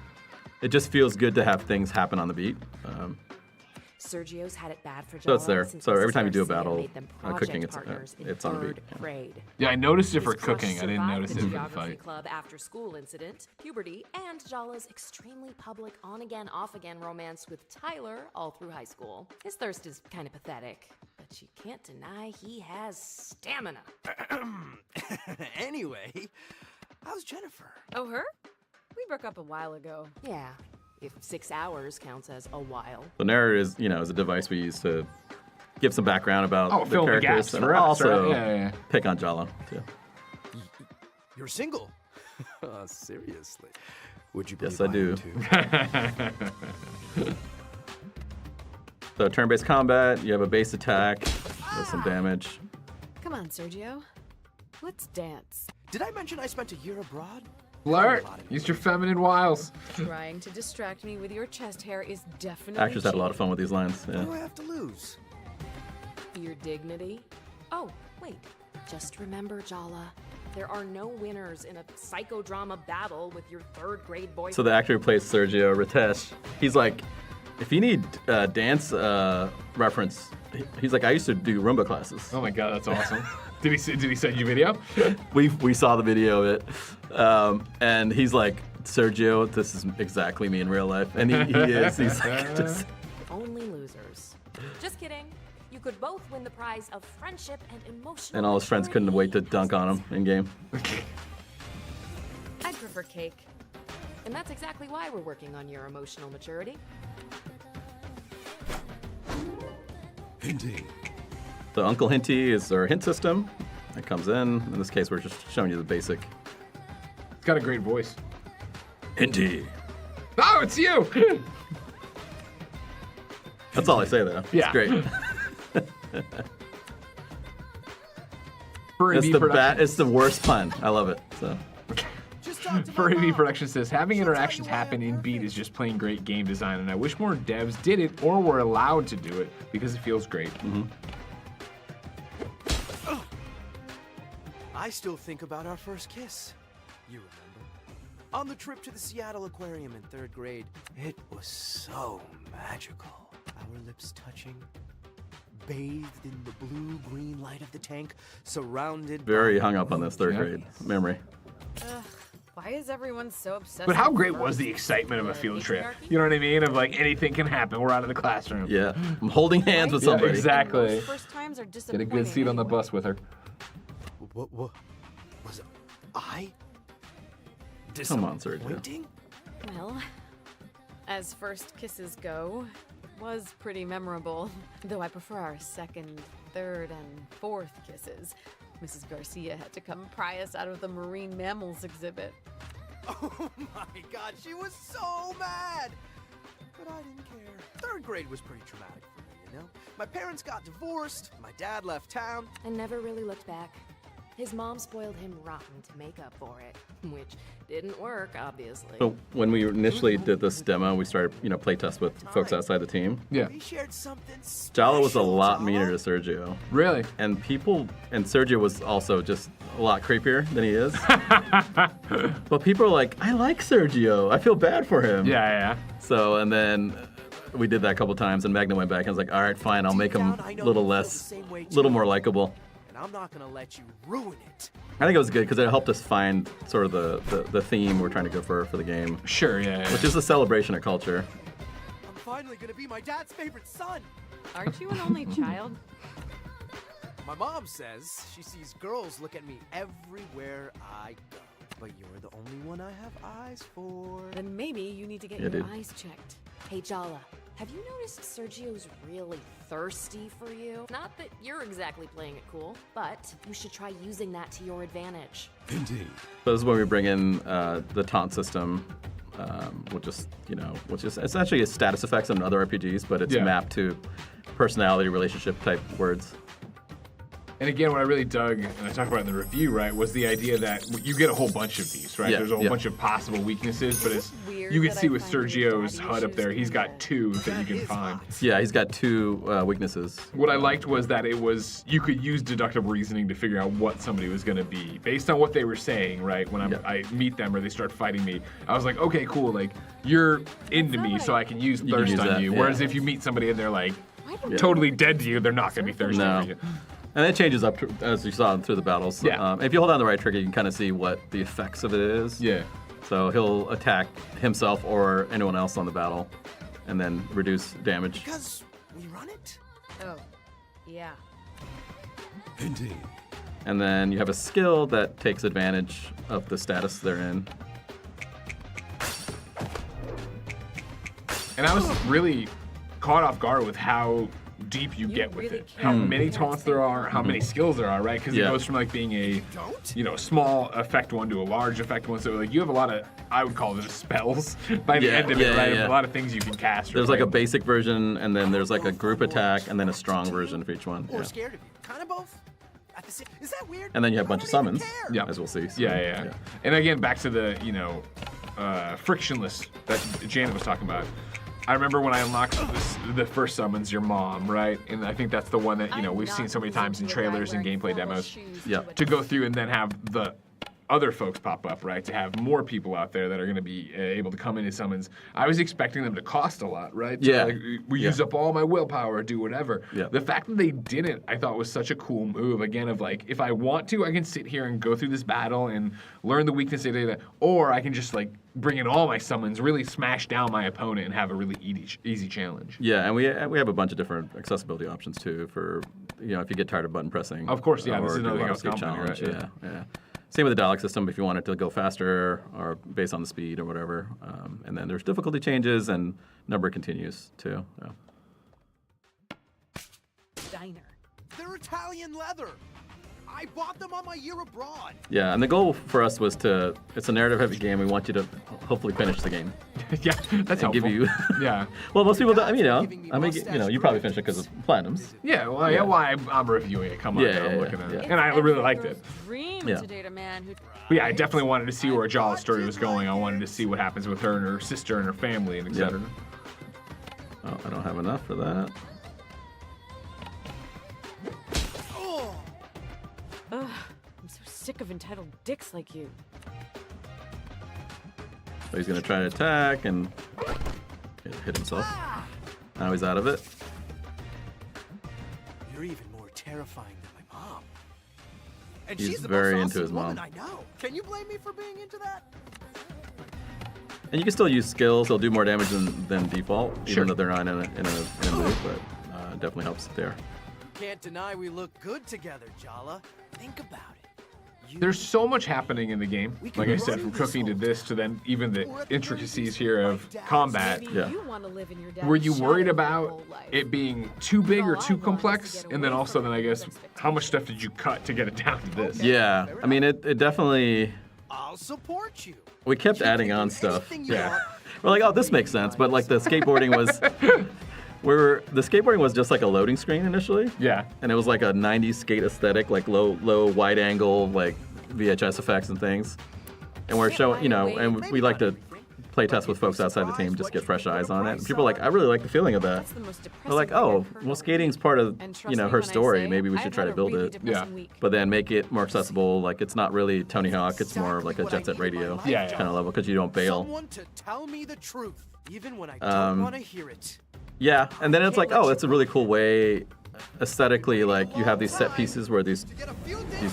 it just feels good to have things happen on the beat. Sergio's had it bad for So it's Jala there. since So every Mrs. time you do a Garcia battle, made them cooking, project partners in it's on a beat, 3rd yeah. grade. Yeah, I noticed it for His crush cooking. I didn't survived notice the it for the geography fight. club after school incident, puberty, and Jala's extremely public on-again, off-again romance with Tyler all through high school. His thirst is kind of pathetic, but you can't deny he has stamina. Anyway, how's Jennifer? oh, her? We broke up a while ago. Yeah, if 6 hours counts as a while. The narrator is a device we use to give some background about the fill in the characters gaps and for us, also right? Yeah, yeah. pick on Jala too. You're single? Seriously? Would you Yes, believe I am do. too? So turn-based combat, you have a base attack, does some damage. Come on, Sergio. Let's dance. Did I mention I spent a year abroad? Flirt. Use your feminine wiles. Trying to distract me with your chest hair is definitely Actors had a lot of cheating. fun with these lines. What do I Yeah. have to lose? Your dignity? Oh, wait. Just remember, Jala, there are no winners in a psychodrama battle with your 3rd grade boyfriend. So the actor who plays Sergio, Ritesh, he's like, if you need dance reference, he's like, I used to do Roomba classes. Oh my god, that's awesome. Did he send you video? We saw the video of it, and he's like, Sergio, this is exactly me in real life, and he is. He's like, just, Only losers. Just kidding. You could both win the prize of friendship and emotional. and all his friends couldn't wait to dunk on him in game. I'd prefer cake. And that's exactly why we're working on your emotional maturity. Hinting. The Uncle Hinty is our hint system that comes in. In this case, we're just showing you the basic It's got a great voice. Hinty. Oh, it's you! That's all I say though. Yeah. It's great. Furry It's Bee the Productions- it's the worst pun. I love it. So Just talk to my Furry Bee mom. Production says, having She'll tell interactions you why happen I'm in Beat perfect." is just plain great game design, and I wish more devs did it or were allowed to do it because it feels great. I still think about our first kiss. You remember? On the trip to the Seattle Aquarium in 3rd grade. It was so magical. Our lips touching, bathed in the blue-green light of the tank, surrounded very by hung up on this 3rd Yeah. grade memory. Why is everyone so obsessed But how with great first? was the excitement of a field trip? Patriarchy? You know what I mean? Of like anything can happen. We're out of the classroom. Yeah, I'm holding hands with Yeah, somebody. exactly. Most first times are Get a disappointing good seat on the anyway. bus with her. What was I? Come on, Sergio. Disappointing? Well, as first kisses go, was pretty memorable. Though I prefer our 2nd, 3rd, and 4th kisses. Mrs. Garcia had to come pry us out of the marine mammals exhibit. Oh my god, she was so mad! But I didn't care. 3rd grade was pretty traumatic for me, you know? My parents got divorced, my dad left town. And never really looked back. His mom spoiled him rotten to make up for it, which didn't work, obviously. So when we initially did this demo, we started, playtest with folks outside the team. Yeah. We shared something Jala was a special, lot Jala. meaner to Sergio. Really? And Sergio was also just a lot creepier than he is. But people are like, I like Sergio. I feel bad for him. Yeah. So, and then we did that a couple times, and Magna went back and was like, all right, fine, I'll make him a little more likable. And I'm not gonna let you ruin it. I think it was good because it helped us find sort of the theme we're trying to go for the game. Sure, yeah. Which is a celebration of culture. I'm finally gonna be my dad's favorite son. Aren't you an only child? My mom says she sees girls look at me everywhere I go. But you're the only one I have eyes for. Then maybe you need to get Yeah, your dude. eyes checked. Hey, Jala, have you noticed Sergio's really thirsty for you? Not that you're exactly playing it cool, but you should try using that to your advantage. Indeed. So this is when we bring in the taunt system, which is essentially status effects in other RPGs, but it's Yeah. mapped to personality, relationship type words. And again, what I really dug, and I talked about in the review, right, was the idea that you get a whole bunch of these, right? Yeah, There's a whole yeah. bunch of possible weaknesses, but it's weird you can that see I with find your Sergio's daddy HUD up issues there, he's got kinda- 2 that you can find. Yeah, he's got 2 weaknesses. What I liked was that you could use deductive reasoning to figure out what somebody was going to be based on what they were saying, right? When I meet them or they start fighting me, I was like, okay, cool, like you're into me, so I can use You can thirst use on that, you. yeah. Whereas if you meet somebody and they're like Yeah. totally dead to you, they're not going to be thirsty No. for you. And it changes up as you saw through the battles. Yeah. If you hold down the right trigger, you can kind of see what the effects of it is. Yeah. So he'll attack himself or anyone else on the battle, and then reduce damage. Because we run it. Oh, yeah. Indeed. And then you have a skill that takes advantage of the status they're in. And I was really caught off guard with how deep you get with really it. care How about many that taunts there are, how many skills there are, right? Because Yeah. it goes from like being a small effect one to a large effect one. So like you have a lot of, I would call it spells by the Yeah, end of it, yeah, right? yeah. A lot of things you can cast. or There's like a play. basic version, and then there's like a group attack, and then a strong version for each one. Or Yeah. scared of you. Kind of both. At the same. Is that weird? And then you have a I bunch of don't even summons, care. Yeah. as we'll see. So, Yeah. And again, back to the, frictionless that Janet was talking about. I remember when I unlocked the first summons, your mom, right? And I think that's the one that, we've seen so many times in trailers and gameplay demos. Yeah. To go through and then have the other folks pop up, right? To have more people out there that are going to be able to come into summons. I was expecting them to cost a lot, right? Yeah. We use up all my willpower, do whatever. Yeah. The fact that they didn't, I thought was such a cool move. Again, of like, if I want to, I can sit here and go through this battle and learn the weakness data, or I can just like bring in all my summons, really smash down my opponent and have a really easy challenge. Yeah, and we have a bunch of different accessibility options too for, if you get tired of button pressing. Of course, yeah, this or is do another a thing I lot was of escape commenting, right? challenge. Yeah. Same with the dialogue system if you want it to go faster or based on the speed or whatever. And then there's difficulty changes and number continues too. Yeah. Diner. They're Italian leather. I bought them on my year abroad. Yeah, and the goal for us was it's a narrative-heavy game. We want you to hopefully finish the game. Yeah, that's and helpful. give you. Yeah. Well, most people, you probably finish it because of platinums. Yeah, well, yeah, why I'm reviewing it. Come on, Yeah, I'm yeah, looking at it. yeah. And I really liked it. Dream Yeah. to date a man who. But yeah, I definitely wanted to see where Jala's story was going. I wanted to see what happens with her and her sister and her family and etc. Oh, I don't have enough for that. Ugh, I'm so sick of entitled dicks like you. So he's gonna try to attack and hit himself. Now he's out of it. You're even more terrifying than my mom. And He's she's the very most into awesome his woman mom. I know. Can you blame me for being into that? And you can still use skills. They'll do more damage than default, Sure. even though they're not in a move. But definitely helps there. Can't deny we look good together, Jala. Think about it. There's so much happening in the game. Like I said, from cooking to this to then even the intricacies here of combat. Maybe Yeah. you want to live in your dad's Were you worried shadow your about whole life. it being too big or All I too want is to complex? get And then away also from then I guess expectations. how much stuff did you cut to get it down to this? Yeah, I mean it definitely. I'll support you. We kept You adding can on do stuff. anything you Yeah. want. We're like, oh, this makes sense. But like the skateboarding was. the skateboarding was just like a loading screen initially. Yeah. And it was like a 90s skate aesthetic, like low wide angle, like VHS effects and things. And we're showing, and we like to play test with folks outside the team, just get fresh eyes on it. And people are like, I really like the feeling of that. They're like, oh, well, skating's part of, her story. Maybe we should try to build it. Yeah. But then make it more accessible. Like, it's not really Tony Hawk. It's more like a Jet Set Radio kind of level because you don't bail. Someone to tell me the truth, even when I don't want to hear it. Yeah, and then it's like, oh, it's a really cool way, aesthetically, like you have these set pieces where these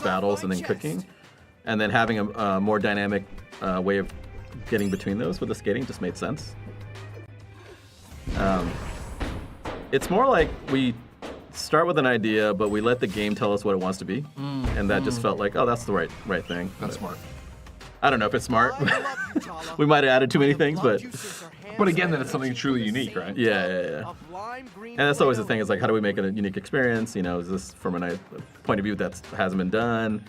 battles and then cooking, and then having a more dynamic way of getting between those with the skating just made sense. It's more like we start with an idea, but we let the game tell us what it wants to be, and that just felt like, oh, that's the right thing. That's smart. I don't know if it's smart. We might have added too many things, but again, then it's something truly unique, right? Yeah. And that's always the thing, is like, how do we make it a unique experience? Is this from a point of view that hasn't been done?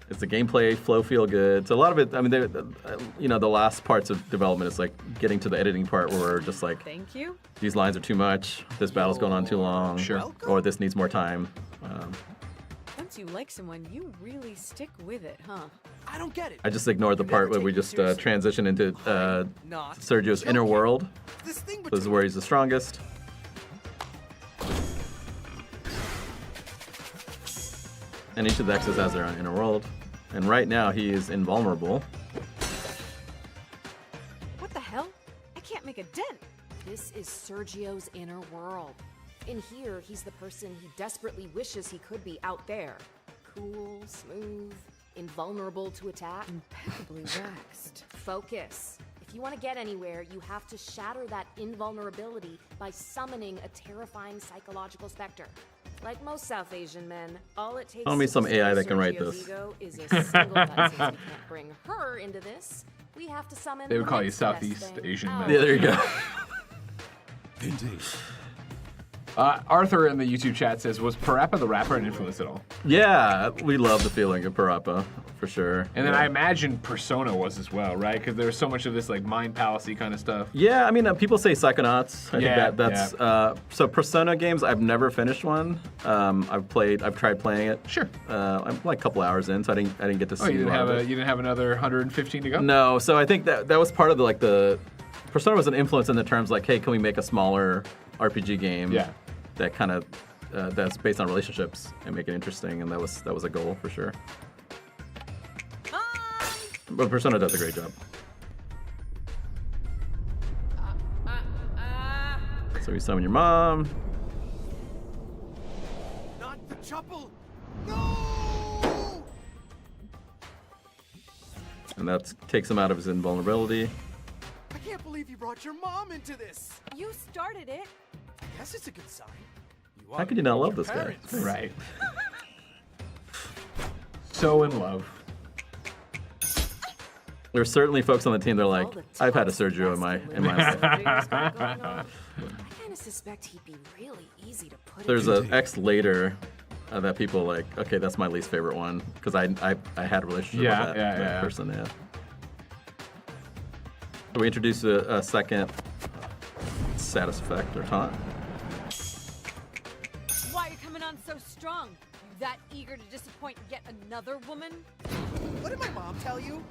Is the gameplay flow feel good? So a lot of it, I mean, the last parts of development is like getting to the editing part where we're just like, Thank you. These lines are too much, this battle's going on too long, or this needs more time. Once you like someone, you really stick with it, huh? I don't get it. I just ignored the part where we just transition into Sergio's inner world. This is where he's the strongest. And each of the exes has their own inner world. And right now, he is invulnerable. What the hell? I can't make a dent. This is Sergio's inner world. In here, he's the person he desperately wishes he could be out there. Cool, smooth, invulnerable to attack. Impeccably waxed. Focus. If you want to get anywhere, you have to shatter that invulnerability by summoning a terrifying psychological specter. Like most South Asian men, all it takes Tell me some AI that can write Sergio's this. ego is a single gun. Since we can't bring her into this, we have to summon They would the call you next best Southeast thing. Asian Oh. men. Yeah, there you go. Indeed. Arthur in the YouTube chat says, was Parappa the rapper an influence at all? Yeah, we love the feeling of Parappa, for sure. And then I imagine Persona was as well, right? Because there's so much of this like mind palace-y kind of stuff. Yeah, I mean, people say Psychonauts. I think that's so Persona games. I've never finished one. I've tried playing it. Sure. I'm like a couple hours in, so I didn't get to see. Oh, you didn't have another 115 to go? No, so I think that was part of the Persona was an influence in the terms like, hey, can we make a smaller RPG game? Yeah. That kind of that's based on relationships and make it interesting, and that was a goal for sure. But Persona does a great job. So we summon your mom. Not the chapel. No! And that takes him out of his invulnerability. I can't believe you brought your mom into this. You started it. I guess it's a good sign. How could you not love this guy? Right. So in love. There's certainly folks on the team that are like, I've had a Sergio in my life. I kind of suspect he'd be really easy to put There's in. an ex later that people like, okay, that's my least favorite one because I had a relationship with that person. Yeah. So we introduce a second status effect or taunt. Why are you coming on so strong? You that eager to disappoint yet another woman? What did my mom tell you?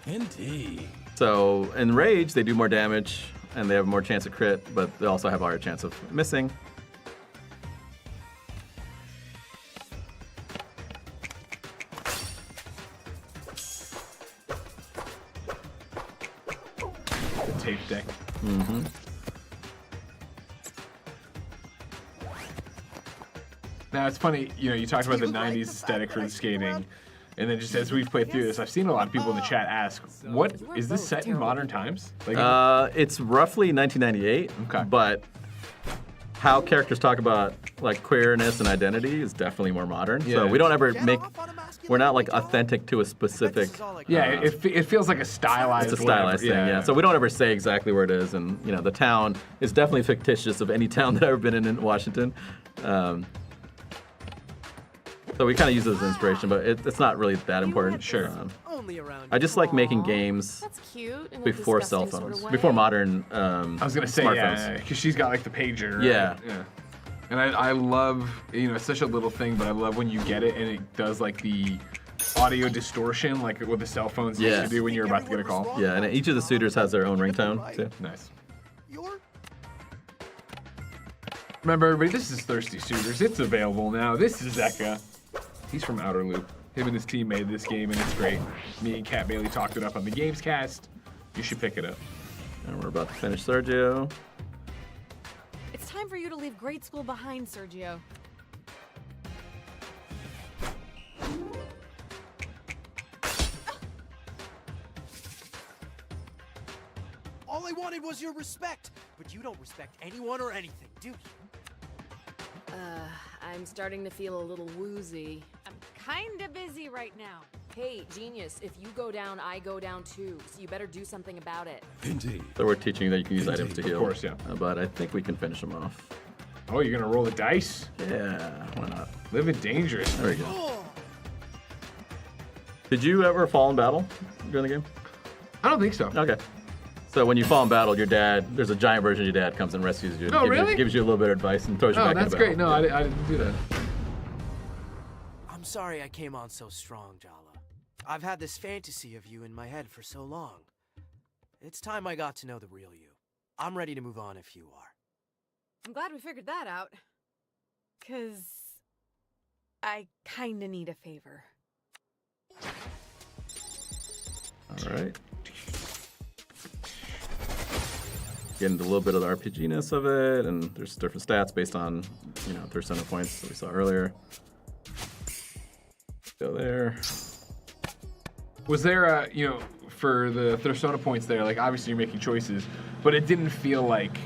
Indeed. So in Rage, they do more damage and they have more chance of crit, but they also have a higher chance of missing. The tape deck. Mm-hmm. Now it's funny, you talked about the 90s aesthetic for the skating, and then just as we've played through this, I've seen a lot of people in the chat ask, "What is this set in modern times?" Like, It's roughly 1998, but how characters talk about like queerness and identity is definitely more modern. So we don't ever we're not like authentic to a specific. It feels like a stylized. It's a stylized thing, yeah. So we don't ever say exactly where it is, and the town is definitely fictitious of any town that I've ever been in Washington. So we kind of use it as inspiration, but it's not really that important. Sure. lonely around. I just like making Aw, games That's cute. In a before cell disgusting phones, sort of way. before modern I was gonna say, smartphones. yeah, because she's got like the pager. Yeah. Yeah. And I love, it's such a little thing, but I love when you get it and it does like the audio distortion, like what the cell phones used Yeah. to do when you're about to get a call. Yeah, and each of the suitors has their own ringtone too. Nice. You're Remember, everybody, this is Thirsty Suitors. It's available now. This is Zeka. He's from Outer Loop. Him and his team made this game, and it's great. Me and Kat Bailey talked it up on the Gamescast. You should pick it up. And we're about to finish Sergio. It's time for you to leave grade school behind, Sergio. all I wanted was your respect, but you don't respect anyone or anything, do you? I'm starting to feel a little woozy. I'm kinda busy right now. Hey, genius, if you go down, I go down too, so you better do something about it. Indeed. So we're teaching you that you can use items to heal. Of course, yeah. But I think we can finish them off. Oh, you're gonna roll the dice? Yeah, why not? Living dangerous. There we go. Did you ever fall in battle during the game? I don't think so. Okay. So when you fall in battle, your dad, there's a giant version of your dad comes and rescues you. And Oh, really? Gives you a little bit of advice and throws you Oh, back that's into battle. great. No, I didn't do that. I'm sorry I came on so strong, Jala. I've had this fantasy of you in my head for so long. It's time I got to know the real you. I'm ready to move on if you are. I'm glad we figured that out. 'Cause I kinda need a favor. All right. Get into a little bit of the RPG-ness of it, and there's different stats based on, their center points that we saw earlier. Go there. Was there a, for the Thursona points there, like obviously you're making choices, but it didn't feel like,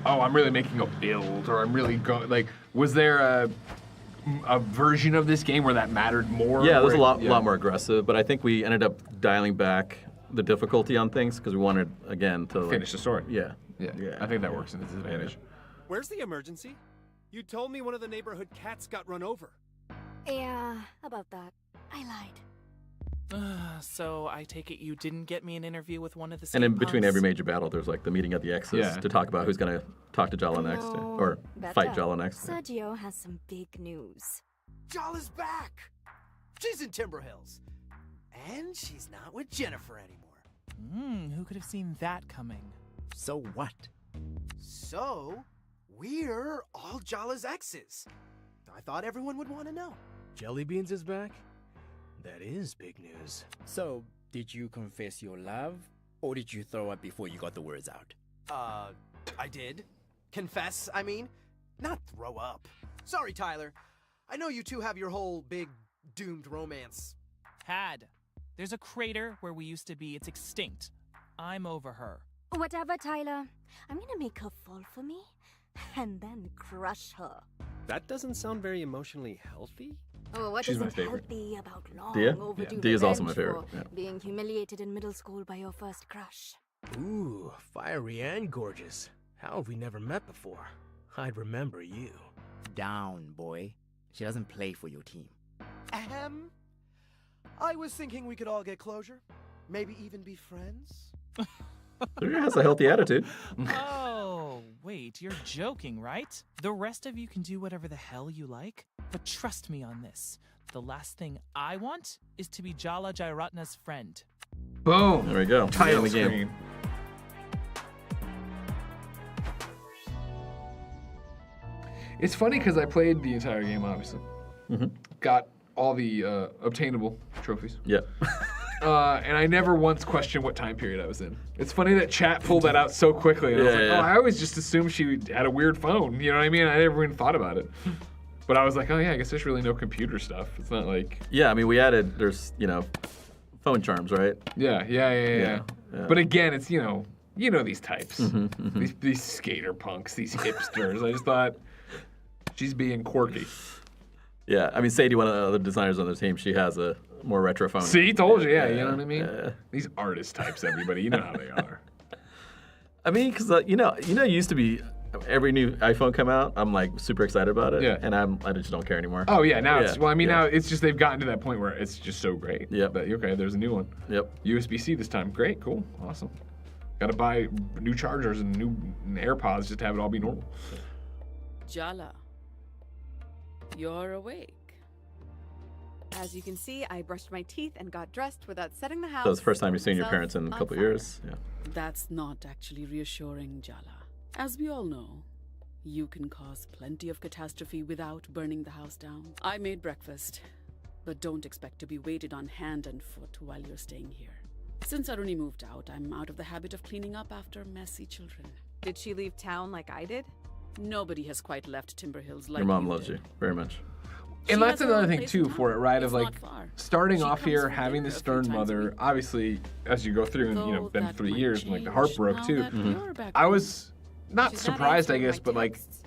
oh, I'm really making a build, or I'm really going, like, was there a version of this game where that mattered more? Yeah, it was a where lot more aggressive, but I think we ended up dialing back the difficulty on things because we wanted, again, to Finish the story. Yeah. Yeah, I think that works in its advantage. Where's the emergency? You told me one of the neighborhood cats got run over. Yeah, about that. I lied. So I take it you didn't get me an interview with one of the And in skate between punks? every major battle, there's like the meeting of the exes Yeah. to talk about who's going to talk to Jala next, or fight Jala next. Sergio has some big news. Jala's back! She's in Timber Hills. And she's not with Jennifer anymore. Who could have seen that coming? So what? So, we're all Jala's exes. I thought everyone would want to know. Jellybeans is back? That is big news. So, did you confess your love, or did you throw up before you got the words out? I did. Confess, I mean. Not throw up. Sorry, Tyler. I know you two have your whole big, doomed romance. There's a crater where we used to be. It's extinct. I'm over her. Whatever, Tyler. I'm gonna make her fall for me, and then crush her. That doesn't sound very emotionally healthy. Oh, what She's my isn't favorite. healthy about long Dia? overdue Yeah, Dia's also my revenge favorite, for yeah. being humiliated in middle school by your first crush? Ooh, fiery and gorgeous. How have we never met before? I'd remember you. Down, boy. She doesn't play for your team. I was thinking we could all get closure. Maybe even be friends. Sergio has a healthy attitude. Oh, wait, you're joking, right? The rest of you can do whatever the hell you like, but trust me on this. The last thing I want is to be Jala Jairatna's friend. Boom. There we go. Title End the game. screen. It's funny because I played the entire game, obviously. Got all the obtainable trophies. Yeah. And I never once questioned what time period I was in. It's funny that chat pulled that out so quickly. And I was like, Yeah. oh, I always just assumed she had a weird phone. You know what I mean? I never even thought about it. But I was like, oh yeah, I guess there's really no computer stuff. It's not like... Yeah, I mean, we added, there's, phone charms, right? Yeah. But again, it's, these types. Mm-hmm, These skater punks, these hipsters. I just thought she's being quirky. Yeah, I mean, Sadie, one of the other designers on the team, she has a more retro phone. See, told you, you know what I mean? Yeah. These artist types, everybody, you know how they are. I mean, because, it used to be every new iPhone come out, I'm like super excited about it. Yeah. And I just don't care anymore. Oh yeah, now it's Yeah. now it's just they've gotten to that point where it's just so great. Yep. That, okay, there's a new one. Yep. USB-C this time. Great, cool, awesome. Got to buy new chargers and new AirPods just to have it all be normal. Jala, you're awake. As you can see, I brushed my teeth and got dressed without setting the house. So it's the first time you've seen your myself parents in a on couple of fire. years. Yeah. That's not actually reassuring, Jala. As we all know, you can cause plenty of catastrophe without burning the house down. I made breakfast, but don't expect to be waited on hand and foot while you're staying here. Since Aruni moved out, I'm out of the habit of cleaning up after messy children. Did she leave town like I did? Nobody has quite left Timber Hills like Your mom you loves did. you very much. And She that's has her own another thing place too in for it, town. right? It's Of like not far. starting She off comes here, for having dinner the a few stern times a mother. week. Obviously, as you go through, and Though been that 3 might years, and like the heart change broke now too. that you're back I home. was not She's not surprised, I answering guess, my but like texts.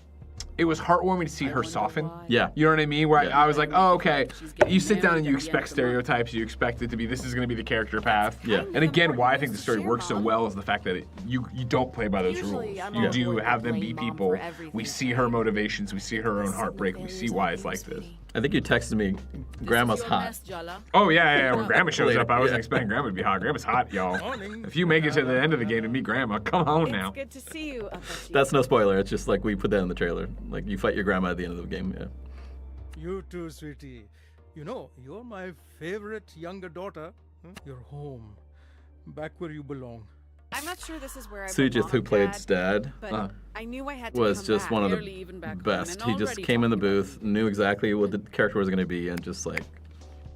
it was heartwarming to see I her wonder soften. why. Yeah. You know what I mean? Where Yeah. I was like, oh, okay. She's getting You sit down and you married at the end expect of the month. stereotypes. You expect it to be this is going to be the character path. Yeah. And again, why I think Important the story news to works so share, well is the fact that you don't play by those Usually, rules. I'm You on do board have with them be blame Mom people. for everything. We see her motivations. We see her own heartbreak. We see why it's like this. I think you texted me, This Grandma's is your hot. mess, Jala. Oh yeah. When Grandma shows Later, up, I wasn't yeah. expecting Grandma to be hot. Grandma's hot, y'all. Morning. If you make it to the end of the game to meet Grandma, come on It's now. good to see you, Apache. That's no spoiler. It's just like we put that in the trailer. Like you fight your grandma at the end of the game. Yeah. You too, sweetie. You know, you're my favorite younger daughter. You're home. Back where you belong. I'm not sure this is where I Sujith, belong, who played Dad, Dad, but I knew I had to was come just back. one of Barely even the back home best. and He just already came in the talking about booth, knew exactly what the character was going to be, and just like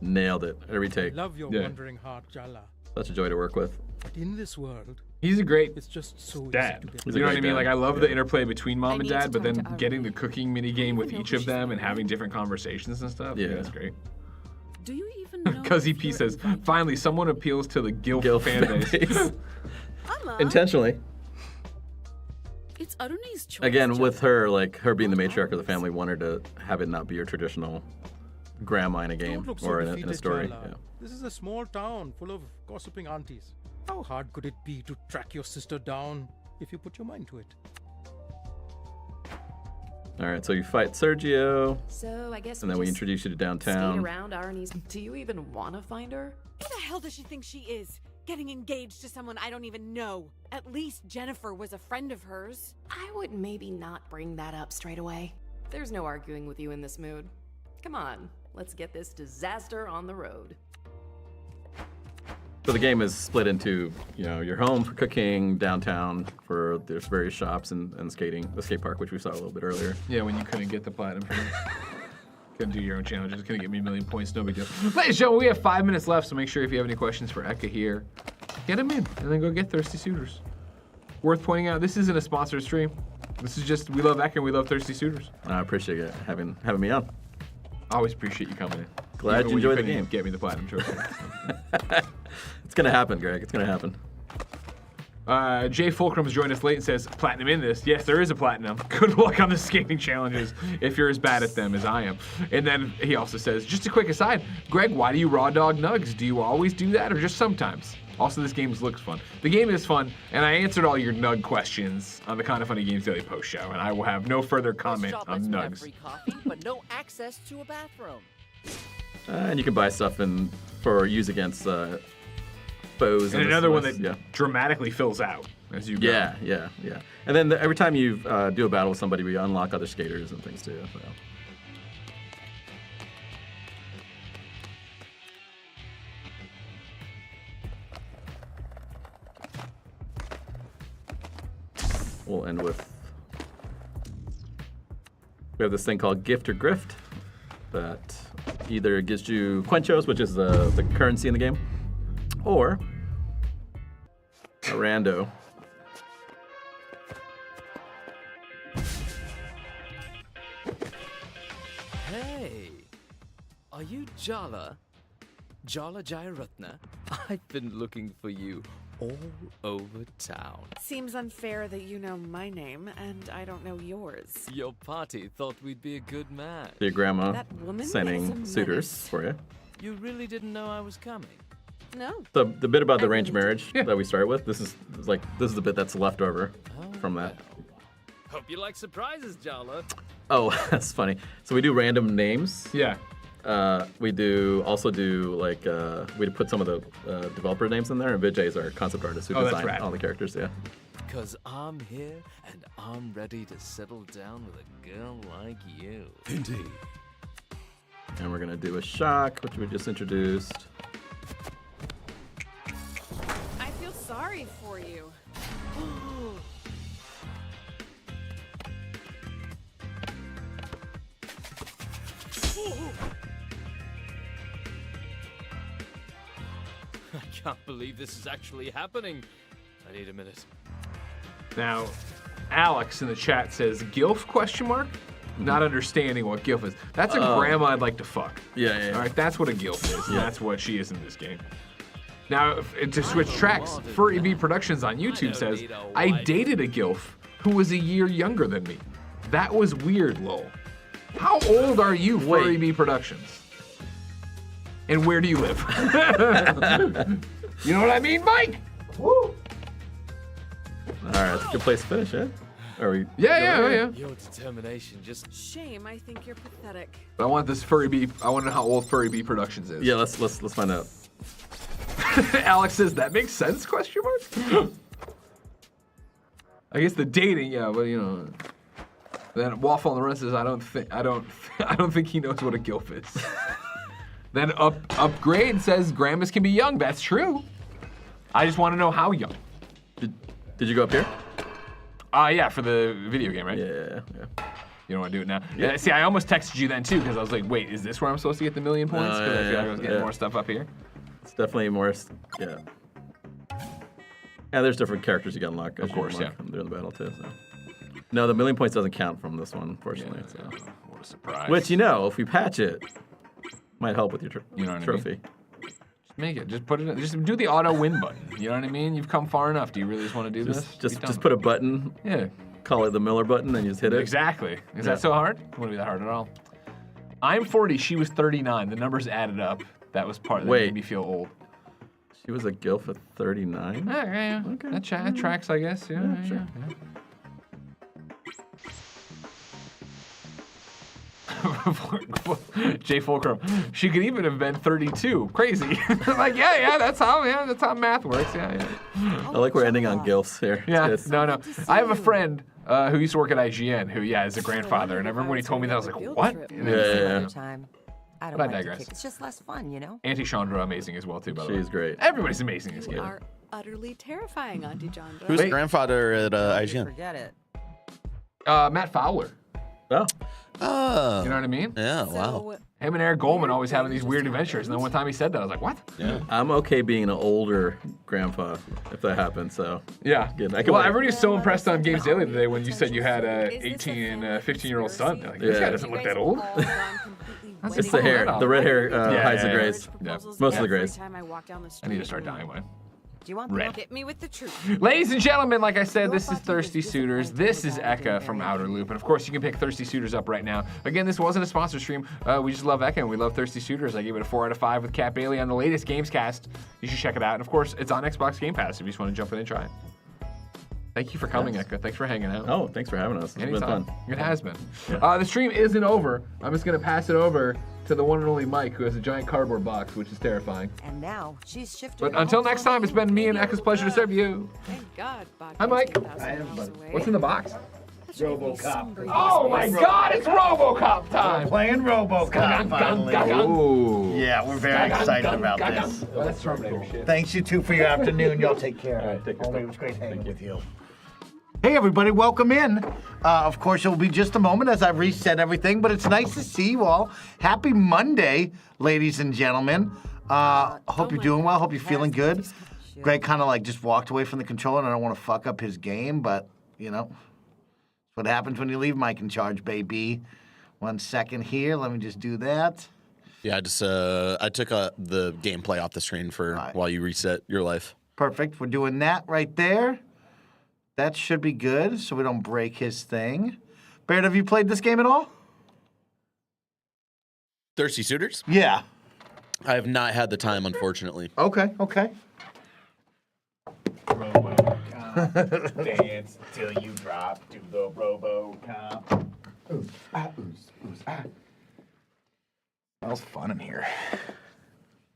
nailed it every take. Love your Yeah. wandering heart, Jala. Such a joy to work with. But in this world, He's a great it's just so dad. easy to get He's a You know what I great mean? dad. Like I love the interplay between mom I and need to dad, but talk then to getting the Aruni. cooking mini game with know each who of she's them and with. having different conversations and stuff. Yeah, Yeah. that's great. Do you even know? Cuzzy if P you're says, invited? finally, someone appeals to the GILF, Gil fan fan base. base. Mama. Intentionally. It's Aruni's choice. Again, Jala. with her, like her being the matriarch of the family, wanted to have it not be your traditional grandma in a game don't look so or in defeated, a story. Jala. Yeah. This is a small town full of gossiping aunties. How hard could it be to track your sister down if you put your mind to it? All right, so you fight Sergio, So I guess and then we just introduce you to skate downtown. around Arnie's. Do you even want to find her? Who the hell does she think she is? Getting engaged to someone I don't even know. At least Jennifer was a friend of hers. I would maybe not bring that up straight away. There's no arguing with you in this mood. Come on, let's get this disaster on the road. So the game is split into, your home for cooking, downtown for there's various shops and skating, the skate park, which we saw a little bit earlier. Yeah, when you couldn't get the platinum for me. Couldn't do your own challenges, couldn't get me a million points, no big deal. Ladies and gentlemen, we have 5 minutes left, so make sure if you have any questions for Eka here, get them in, and then go get Thirsty Suitors. Worth pointing out, this isn't a sponsored stream. This is just, we love Eka and we love Thirsty Suitors. I appreciate it having me on. Always appreciate you coming in. Glad Even you when enjoyed the couldn't game. Get me the platinum trophy. It's gonna happen, Greg. It's gonna happen. Jay Fulcrum's joined us late and says, platinum in this. Yes, there is a platinum. Good luck on the skating challenges if you're as bad at them as I am. And then he also says, just a quick aside, Greg, why do you raw dog nugs? Do you always do that or just sometimes? Also, this game looks fun. The game is fun, and I answered all your nug questions on the KindaFunny Games Daily Post Show, and I will have no further comment on nugs. Free coffee, but no access to a bathroom. And you can buy stuff for use against foes. And in another this one list. that dramatically fills out as you go. Yeah. And then every time you do a battle with somebody, we unlock other skaters and things too. So. We'll end with. We have this thing called Gift or Grift that either gives you Quenchos, which is the currency in the game, or a Rando. Hey, are you Jala? Jala Jairatna? I've been looking for you all over town. Seems unfair that you know my name and I don't know yours. Your party thought we'd be a good match. Your grandma That woman is a sending menace. suitors for you. You really didn't know I was coming? No. The bit about the arranged marriage that we started with, this is the bit that's left over from that. Hope you like surprises, Jala. Oh, that's funny. So we do random names. Yeah. We also do like we put some of the developer names in there, and Vijay is our concept artist who designed all the characters. Yeah. Because I'm here and I'm ready to settle down with a girl like you. Indeed. And we're gonna do a shock, which we just introduced. I feel sorry for you. I can't believe this is actually happening. I need a minute. Now, Alex in the chat says GILF ? Not understanding what GILF is. That's a grandma I'd like to fuck. Yeah. All right, that's what a GILF is. And that's what she is in this game. Now, to switch tracks, Furry B Productions on YouTube says, I dated a GILF who was a year younger than me. That was weird, lol. How old are you, Furry B Productions? And where do you live? You know what I mean, Mike? Woo! All right, that's a good place to finish, eh? Are we? Yeah. Your determination just... Shame, I think you're pathetic. I want this Furry B. I want to know how old Furry B Productions is. Yeah, let's find out. Alex says that makes sense? ? I guess the dating, yeah, but you know. Then Waffle on the Run says I don't think he knows what a GILF is. Then Upgrade says grandmas can be young. That's true. I just want to know how young. Did you go up here? Yeah, for the video game, right? Yeah. You don't want to do it now? Yeah. See, I almost texted you then too because I was like, wait, is this where I'm supposed to get the 1,000,000 points? Because I feel like I was getting more stuff up here. It's definitely more, yeah. Yeah, there's different characters you can unlock. Of course, yeah. During the battle too, so. No, the 1,000,000 points doesn't count from this one, unfortunately. Yeah, so. What a surprise. Which, if we patch it, might help with your trophy. Just make it. Just put it. Just do the auto win button. You know what I mean? You've come far enough. Do you really just want to do this? Just put a button. Yeah. Call it the Miller button, and you just hit it. Exactly. Is that so hard? It wouldn't be that hard at all. I'm 40. She was 39. The numbers added up. That was part that made me feel old. She was a GILF at 39? Yeah. Okay. That tracks, I guess. Yeah, sure. Jay Fulcrum. She could even have been 32. Crazy. Like, that's how math works. Yeah. I like we're ending on GILFs here. Yeah. No. I have a friend who used to work at IGN who, is a grandfather. And I remember when he told me that, I was like, what? Yeah. I don't But I like digress. It's just less fun, you know? Auntie Chandra amazing as well too, by the way. She's great. Everybody's amazing in this You game. are utterly terrifying, Auntie Chandra. Who's the grandfather at IGN? Forget it. Matt Fowler. Oh. Oh. You know what I mean? Yeah, wow. Him and Eric Goldman always having these weird adventures. And then one time he said that, I was like, what? Yeah. I'm okay being an older grandpa if that happens, so. Yeah. Good. Everybody was so impressed on Games Daily today when you said you had a 18 and 15-year-old son. They're like, this guy doesn't look that old. It's the hair. The red hair hides the grays. Yeah. Most of the grays. I need to start dyeing mine. Do you want Red. Hit me with the truth. Ladies and gentlemen, like I said, this is Thirsty Suitors. This is Eka from Outer Loop. And of course, you can pick Thirsty Suitors up right now. Again, this wasn't a sponsor stream. We just love Eka and we love Thirsty Suitors. I gave it a 4 out of 5 with Kat Bailey on the latest Gamescast. You should check it out. And of course, it's on Xbox Game Pass if you just want to jump in and try it. Thank you for coming, Eka. Thanks for hanging out. Oh, thanks for having us. It's been fun. It has been. The stream isn't over. I'm just going to pass it over to the one and only Mike, who has a giant cardboard box, which is terrifying. And now she's shifted. But until next time, it's been me and Eka's pleasure to serve you. Thank God. Hi, Mike. Hi, everybody. What's in the box? RoboCop. Oh my God, it's RoboCop time! We're playing RoboCop finally. Ooh. Yeah, we're very excited about this. That's Terminator shit. Thanks you two for your afternoon. Y'all take care. All right, take care. It was great hanging with you. Hey everybody, welcome in. Of course, it'll be just a moment as I've reset everything, but it's nice to see you all. Happy Monday, ladies and gentlemen. Hope you're doing well. Hope you're feeling good. Greg kind of just walked away from the controller, and I don't want to fuck up his game, but it's what happens when you leave Mike in charge, baby. 1 second here. Let me just do that. Yeah, I took the gameplay off the screen for while you reset your life. Perfect. We're doing that right there. That should be good, so we don't break his thing. Baird, have you played this game at all? Thirsty Suitors? Yeah. I have not had the time, unfortunately. Okay. Dance till you drop. Do the RoboCop. Ooh, ah, ooh, ah. Smells fun in here.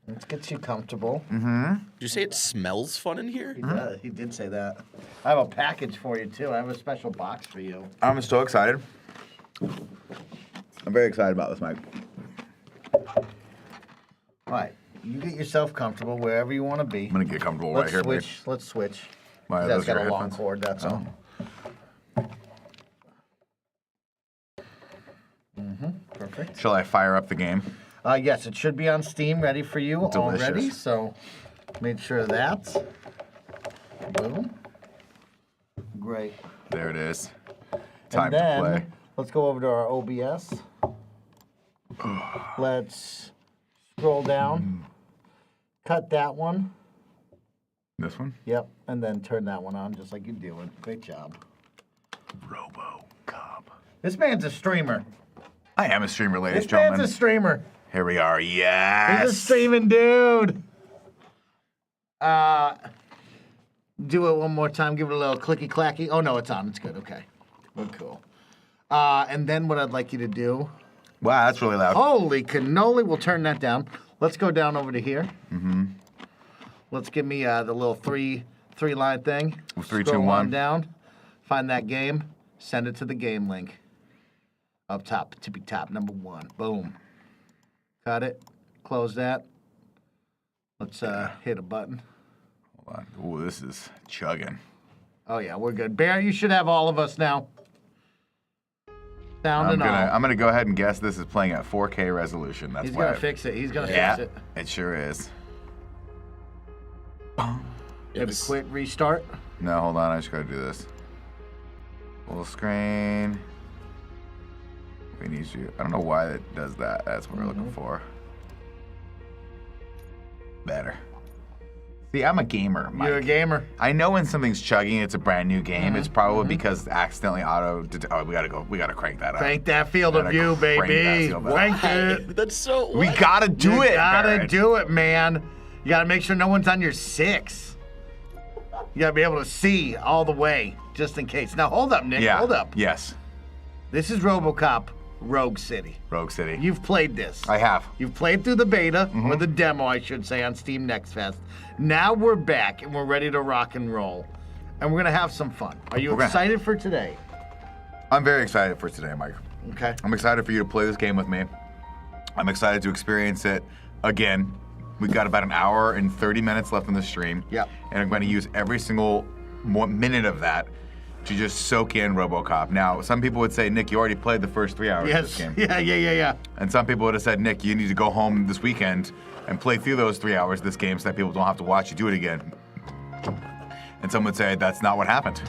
Let's get you comfortable. Mm-hmm. Did you say it smells fun in here? He did say that. I have a package for you, too. I have a special box for you. I'm so excited. I'm very excited about this, Mike. All right. You get yourself comfortable wherever you want to be. I'm going to get comfortable right here, babe. Let's switch. Why, That's those got your a long headphones? cord, that's all. Perfect. Shall I fire up the game? Yes, it should be on Steam, ready for you Delicious. already. So make sure of that. Boom. Great. There it is. Time and then, to play. Let's go over to our OBS. Let's scroll down. Cut that one. This one? Yep. And then turn that one on just like you're doing. Great job. RoboCop. This man's a streamer. I am a streamer, ladies and This gentlemen. man's a streamer. Here we are. Yes. He's a streaming dude. Do it one more time. Give it a little clicky clacky. Oh no, it's on. It's good. Okay. We're cool. And then what I'd like you to do. Wow, that's really loud. Holy cannoli! We'll turn that down. Let's go down over to here. Mm-hmm. Let's give me the little three line thing. 3, 2, Scroll 1. on down. Find that game. Send it to the game link. Up top, tippy top, number 1. Boom. Cut it. Close that. Let's hit a button. Hold on. Ooh, this is chugging. Oh yeah, we're good. Bear, you should have all of us now. Sound and all. I'm gonna go ahead and guess this is playing at 4K resolution. That's He's why gonna fix it. He's gonna yeah, fix it. It sure is. Maybe quit, restart. No, hold on. I just gotta do this. Full screen. We need you. I don't know why it does that. That's what we're looking for. Better. See, I'm a gamer, Mike. You're a gamer. I know when something's chugging, it's a brand new game. It's probably because accidentally auto. Oh, we gotta crank that up. Crank that field of Gotta view, crank that baby. field up. Crank it. That's so. We gotta do it. You gotta Barrett. do it, man. You gotta make sure no one's on your 6. You gotta be able to see all the way, just in case. Now, hold up, Nick. Yeah. Hold up. Yes. This is RoboCop Rogue City. Rogue City. You've played this. I have. You've played through the beta, or the demo, I should say, on Steam Next Fest. Now we're back, and we're ready to rock and roll. And we're gonna have some fun. Are you excited for today? I'm very excited for today, Mike. Okay. I'm excited for you to play this game with me. I'm excited to experience it again. We've got about an hour and 30 minutes left in the stream. Yep. And I'm going to use every single minute of that to just soak in RoboCop. Now, some people would say, Nick, you already played the first 3 hours of this game. Yeah. And some people would have said, Nick, you need to go home this weekend and play through those 3 hours of this game so that people don't have to watch you do it again. And some would say, that's not what happened.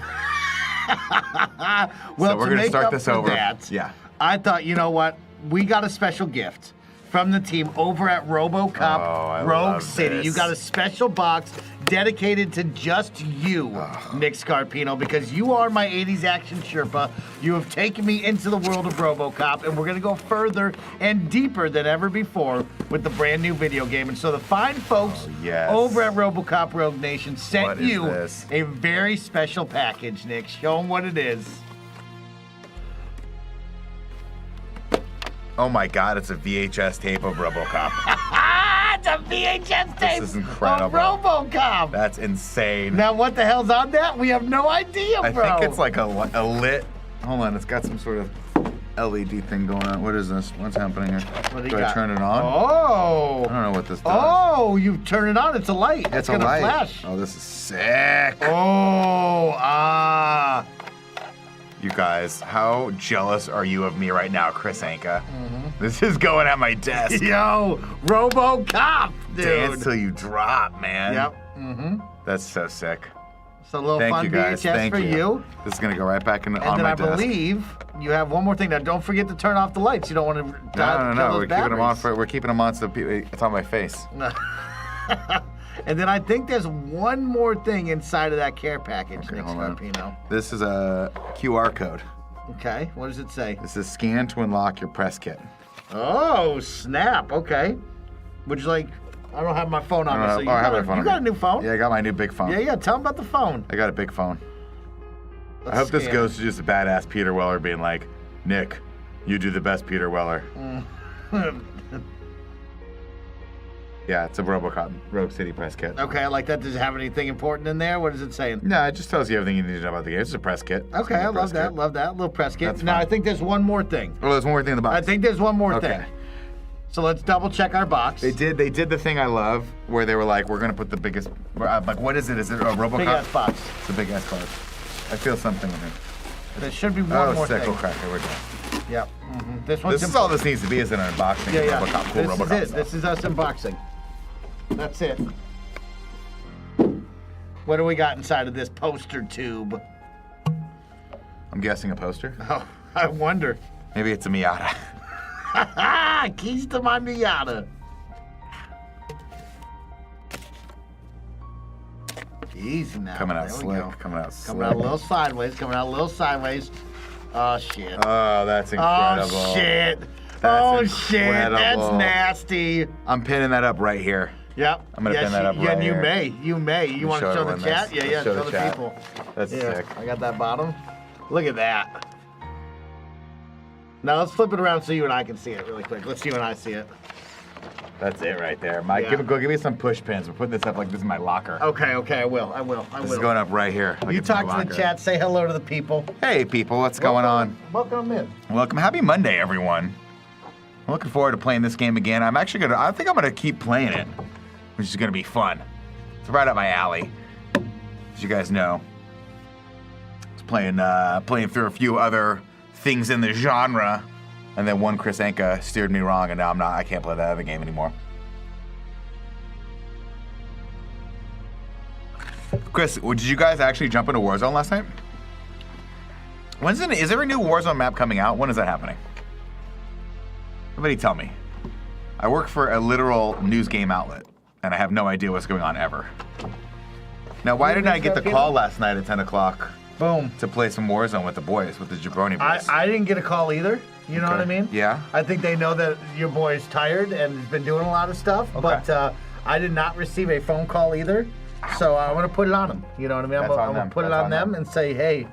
Well, so we're to going to make start up this for over. that, Yeah. I thought, you know what? We got a special gift from the team over at RoboCop Rogue love City. this. You got a special box dedicated to just you, Nick Scarpino, because you are my 80s action Sherpa. You have taken me into the world of RoboCop, and we're going to go further and deeper than ever before with the brand new video game. And so the fine folks over at RoboCop Rogue Nation sent What is you this? a very special package, Nick. Show them what it is. Oh my God, it's a VHS tape of RoboCop. It's a VHS tape This is incredible. of RoboCop. That's insane. Now, what the hell's on that? We have no idea, bro. I think it's like a lit. Hold on, it's got some sort of LED thing going on. What is this? What's happening here? What do you Do I got? turn it on? Oh. I don't know what this does. Oh, you turn it on. It's a light. It's a gonna light. flash. Oh, this is sick. Oh, You guys, how jealous are you of me right now, Chris Anka? This is going at my desk. Yo, RoboCop, dude. Dance till you drop, man. Yep. That's so sick. It's a little Thank fun you guys. VHS Thank for you. This is gonna go right back And on then my I desk. believe you have one more thing. Now, don't forget to turn off the lights. You don't want to No. We're keeping them on for. We're keeping them on so it's on my face. And then I think there's one more thing inside of that care package, Nick hold on. Scarpino. This is a QR code. Okay, what does it say? This is scan to unlock your press kit. Oh, snap. Okay. Would you like I don't have my phone on me. So I have my phone you on got a me. new phone? Yeah, I got my new big phone. Yeah. Tell them about the phone. I got a big phone. Let's I hope this scan. goes to just a badass Peter Weller being like, Nick, you do the best Peter Weller. Yeah, it's a RoboCop Rogue City press kit. Okay, I like that. Does it have anything important in there? What is it saying? No, it just tells you everything you need to know about the game. It's a press kit. Okay, I love that. Love that. Little press kit. That's Now, fine. I think there's one more thing. Oh, there's one more thing in the box. I think there's one more Okay. thing. So let's double check our box. They did the thing I love where they were like, we're going to put the biggest, like, what is it? Is it a RoboCop? Big ass box. It's a big ass box. I feel something in here. There should be one more sick. thing. Okay, here we go. Yep. This one's This is all this needs to be is an unboxing Yeah, of yeah. RoboCop. Cool This RoboCop is it. stuff. This is us unboxing. That's it. What do we got inside of this poster tube? I'm guessing a poster. Oh, I wonder. Maybe it's a Miata. Keys to my Miata. Easy now. Coming out There we slick. go. Coming out slick. Coming out a little sideways. Coming out a little sideways. Oh shit. Oh, that's incredible. Oh shit. That's shit. That's incredible. nasty. I'm pinning that up right here. Yep. I'm gonna pin that up right and you here. may. You may. You want to show the everyone chat? this. Yeah, Let's show the chat. people. That's Yeah, sick. I got that bottom. Look at that. Now let's flip it around so you and I can see it really quick. Let's see when I see it. That's it right there. Mike, Yeah. go give me some push pins. We're putting this up like this is my locker. Okay, I will. This is going up right here. Like You it's my talk to the locker. chat. Say hello to the people. Hey, people, what's going on? Welcome in. Welcome. Happy Monday, everyone. I'm looking forward to playing this game again. I think I'm gonna keep playing it, which is gonna be fun. It's right up my alley, as you guys know. I was playing through a few other things in the genre, and then one Chris Anka steered me wrong, and now I can't play that other game anymore. Chris, did you guys actually jump into Warzone last night? Is there a new Warzone map coming out? When is that happening? Somebody tell me. I work for a literal news game outlet, and I have no idea what's going on ever. Now, why didn't I get the call last night at 10 o'clock? Boom. To play some Warzone with the boys, with the Jabroni boys. I didn't get a call either. You know what I mean? Yeah. I think they know that your boy's tired and has been doing a lot of stuff, but I did not receive a phone call either. So I'm going to put it on them. You know what I mean? I'm going to put it on them and say, hey,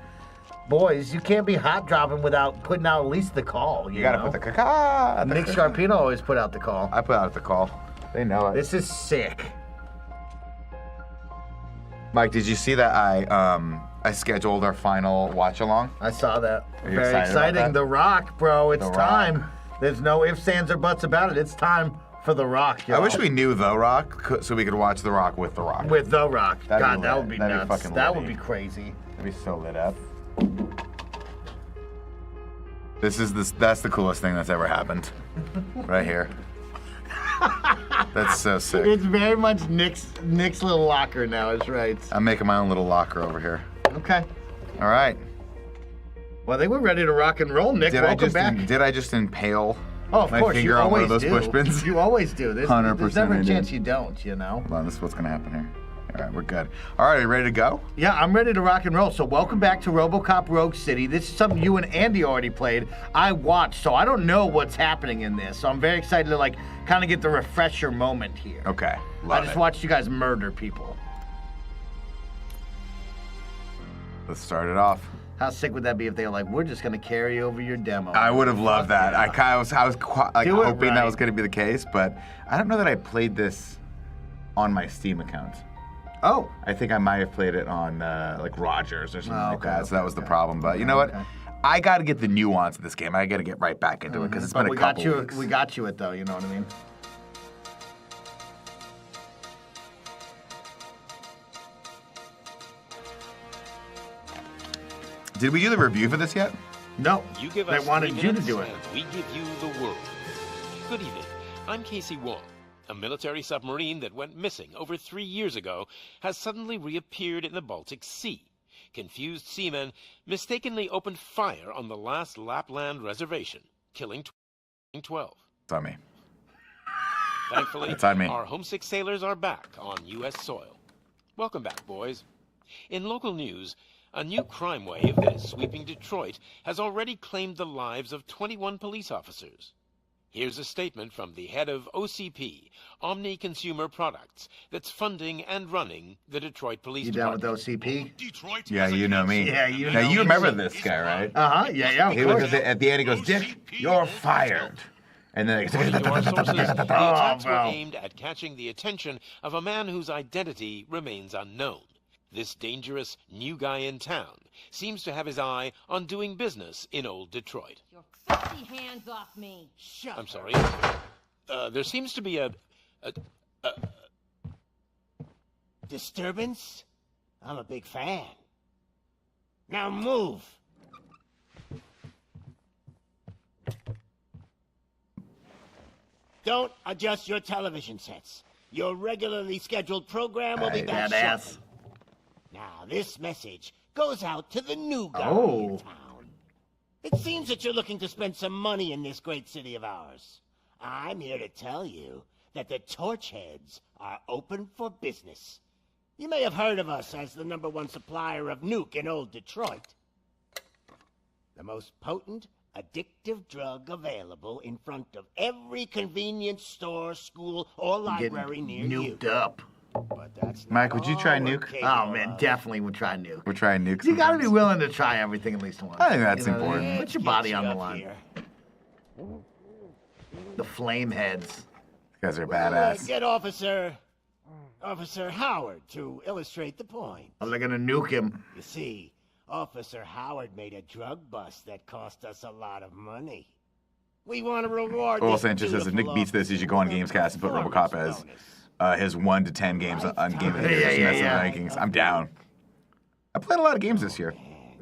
boys, you can't be hot dropping without putting out at least the call. You gotta put the caca. Nick Scarpino always put out the call. I put out the call. They know it. This is sick. Mike, did you see that I scheduled our final watch along? I saw that. Are you Very excited about exciting. that? The Rock, bro. It's The Rock. time. There's no ifs, ands, or buts about it. It's time for The Rock, y'all. I wish we knew The Rock so we could watch The Rock with The Rock. With The Rock. That'd God, be that lit. would be That'd be nuts. fucking That litty. would be crazy. That'd be so lit up. That's the coolest thing that's ever happened. Right here. That's so sick. It's very much Nick's little locker now, is right. I'm making my own little locker over here. Okay. All right. Well, I think we're ready to rock and roll, Nick. Welcome back. Did I just impale Oh, of my course, finger you on one always of those do. push pins? You always do. There's 100% never I a did. chance you don't, you know? Hold on, this is what's gonna happen here. All right, we're good. All right, are you ready to go? Yeah, I'm ready to rock and roll. So welcome back to RoboCop Rogue City. This is something you and Andy already played. I watched, so I don't know what's happening in this. So I'm very excited to kind of get the refresher moment here. Okay, I just watched you guys murder people. Let's start it off. How sick would that be if they were like, we're just gonna carry over your demo? I would have loved that. Yeah. I was like Do it hoping that right. was going to be the case, but I don't know that I played this on my Steam account. Oh. I think I might have played it on like Rogers or something like that. So that was the okay. problem. But you know what? I got to get the nuance of this game. I got to get right back into it because it's But been a couple weeks. we got you it though, you know what I mean? Did we do the review for this yet? No. You give They us wanted 3 you to minutes, do it. and we give you the world. Good evening. I'm Casey Wong. A military submarine that went missing over 3 years ago has suddenly reappeared in the Baltic Sea. Confused seamen mistakenly opened fire on the last Lapland reservation, killing 12. It's on me. Thankfully, It's on me. our homesick sailors are back on U.S. soil. Welcome back, boys. In local news, a new crime wave that is sweeping Detroit has already claimed the lives of 21 police officers. Here's a statement from the head of OCP, Omni Consumer Products, that's funding and running the Detroit Police You down with Department. OCP? Yeah, you know me. Yeah, you Now, know you me. remember this guy, right? Uh-huh, yeah, of He was course. at the end, he goes, Dick, you're fired. And then According to our sources, the attacks were bro. aimed at catching the attention of a man whose identity remains unknown. This dangerous new guy in town seems to have his eye on doing business in old Detroit. Filthy hands off me. Shut I'm sorry. There seems to be a Disturbance? I'm a big fan. Now move. Don't adjust your television sets. Your regularly scheduled program will be back shortly. Now, this message goes out to the new guy in town. It seems that you're looking to spend some money in this great city of ours. I'm here to tell you that the Torchheads are open for business. You may have heard of us as the #1 supplier of nuke in old Detroit. The most potent, addictive drug available in front of every convenience store, school, or library near you. Nuked up. But that's Mike, would you try nuke? Oh, man, definitely would try nuke. We're trying nuke. You gotta be willing to try everything at least once. I think that's You know what I important. mean? Put your body on the line. The flame heads. You guys are badass. Get Officer Howard to illustrate the point. Oh, they're gonna nuke him. You see, Officer Howard made a drug bust that cost us a lot of money. We want to reward Oral this Sanchez says if Nick beats this, you should go on Gamescast and put RoboCop as his 1 to 10 games on Game of the Year rankings. I'm down. I played a lot of games this year.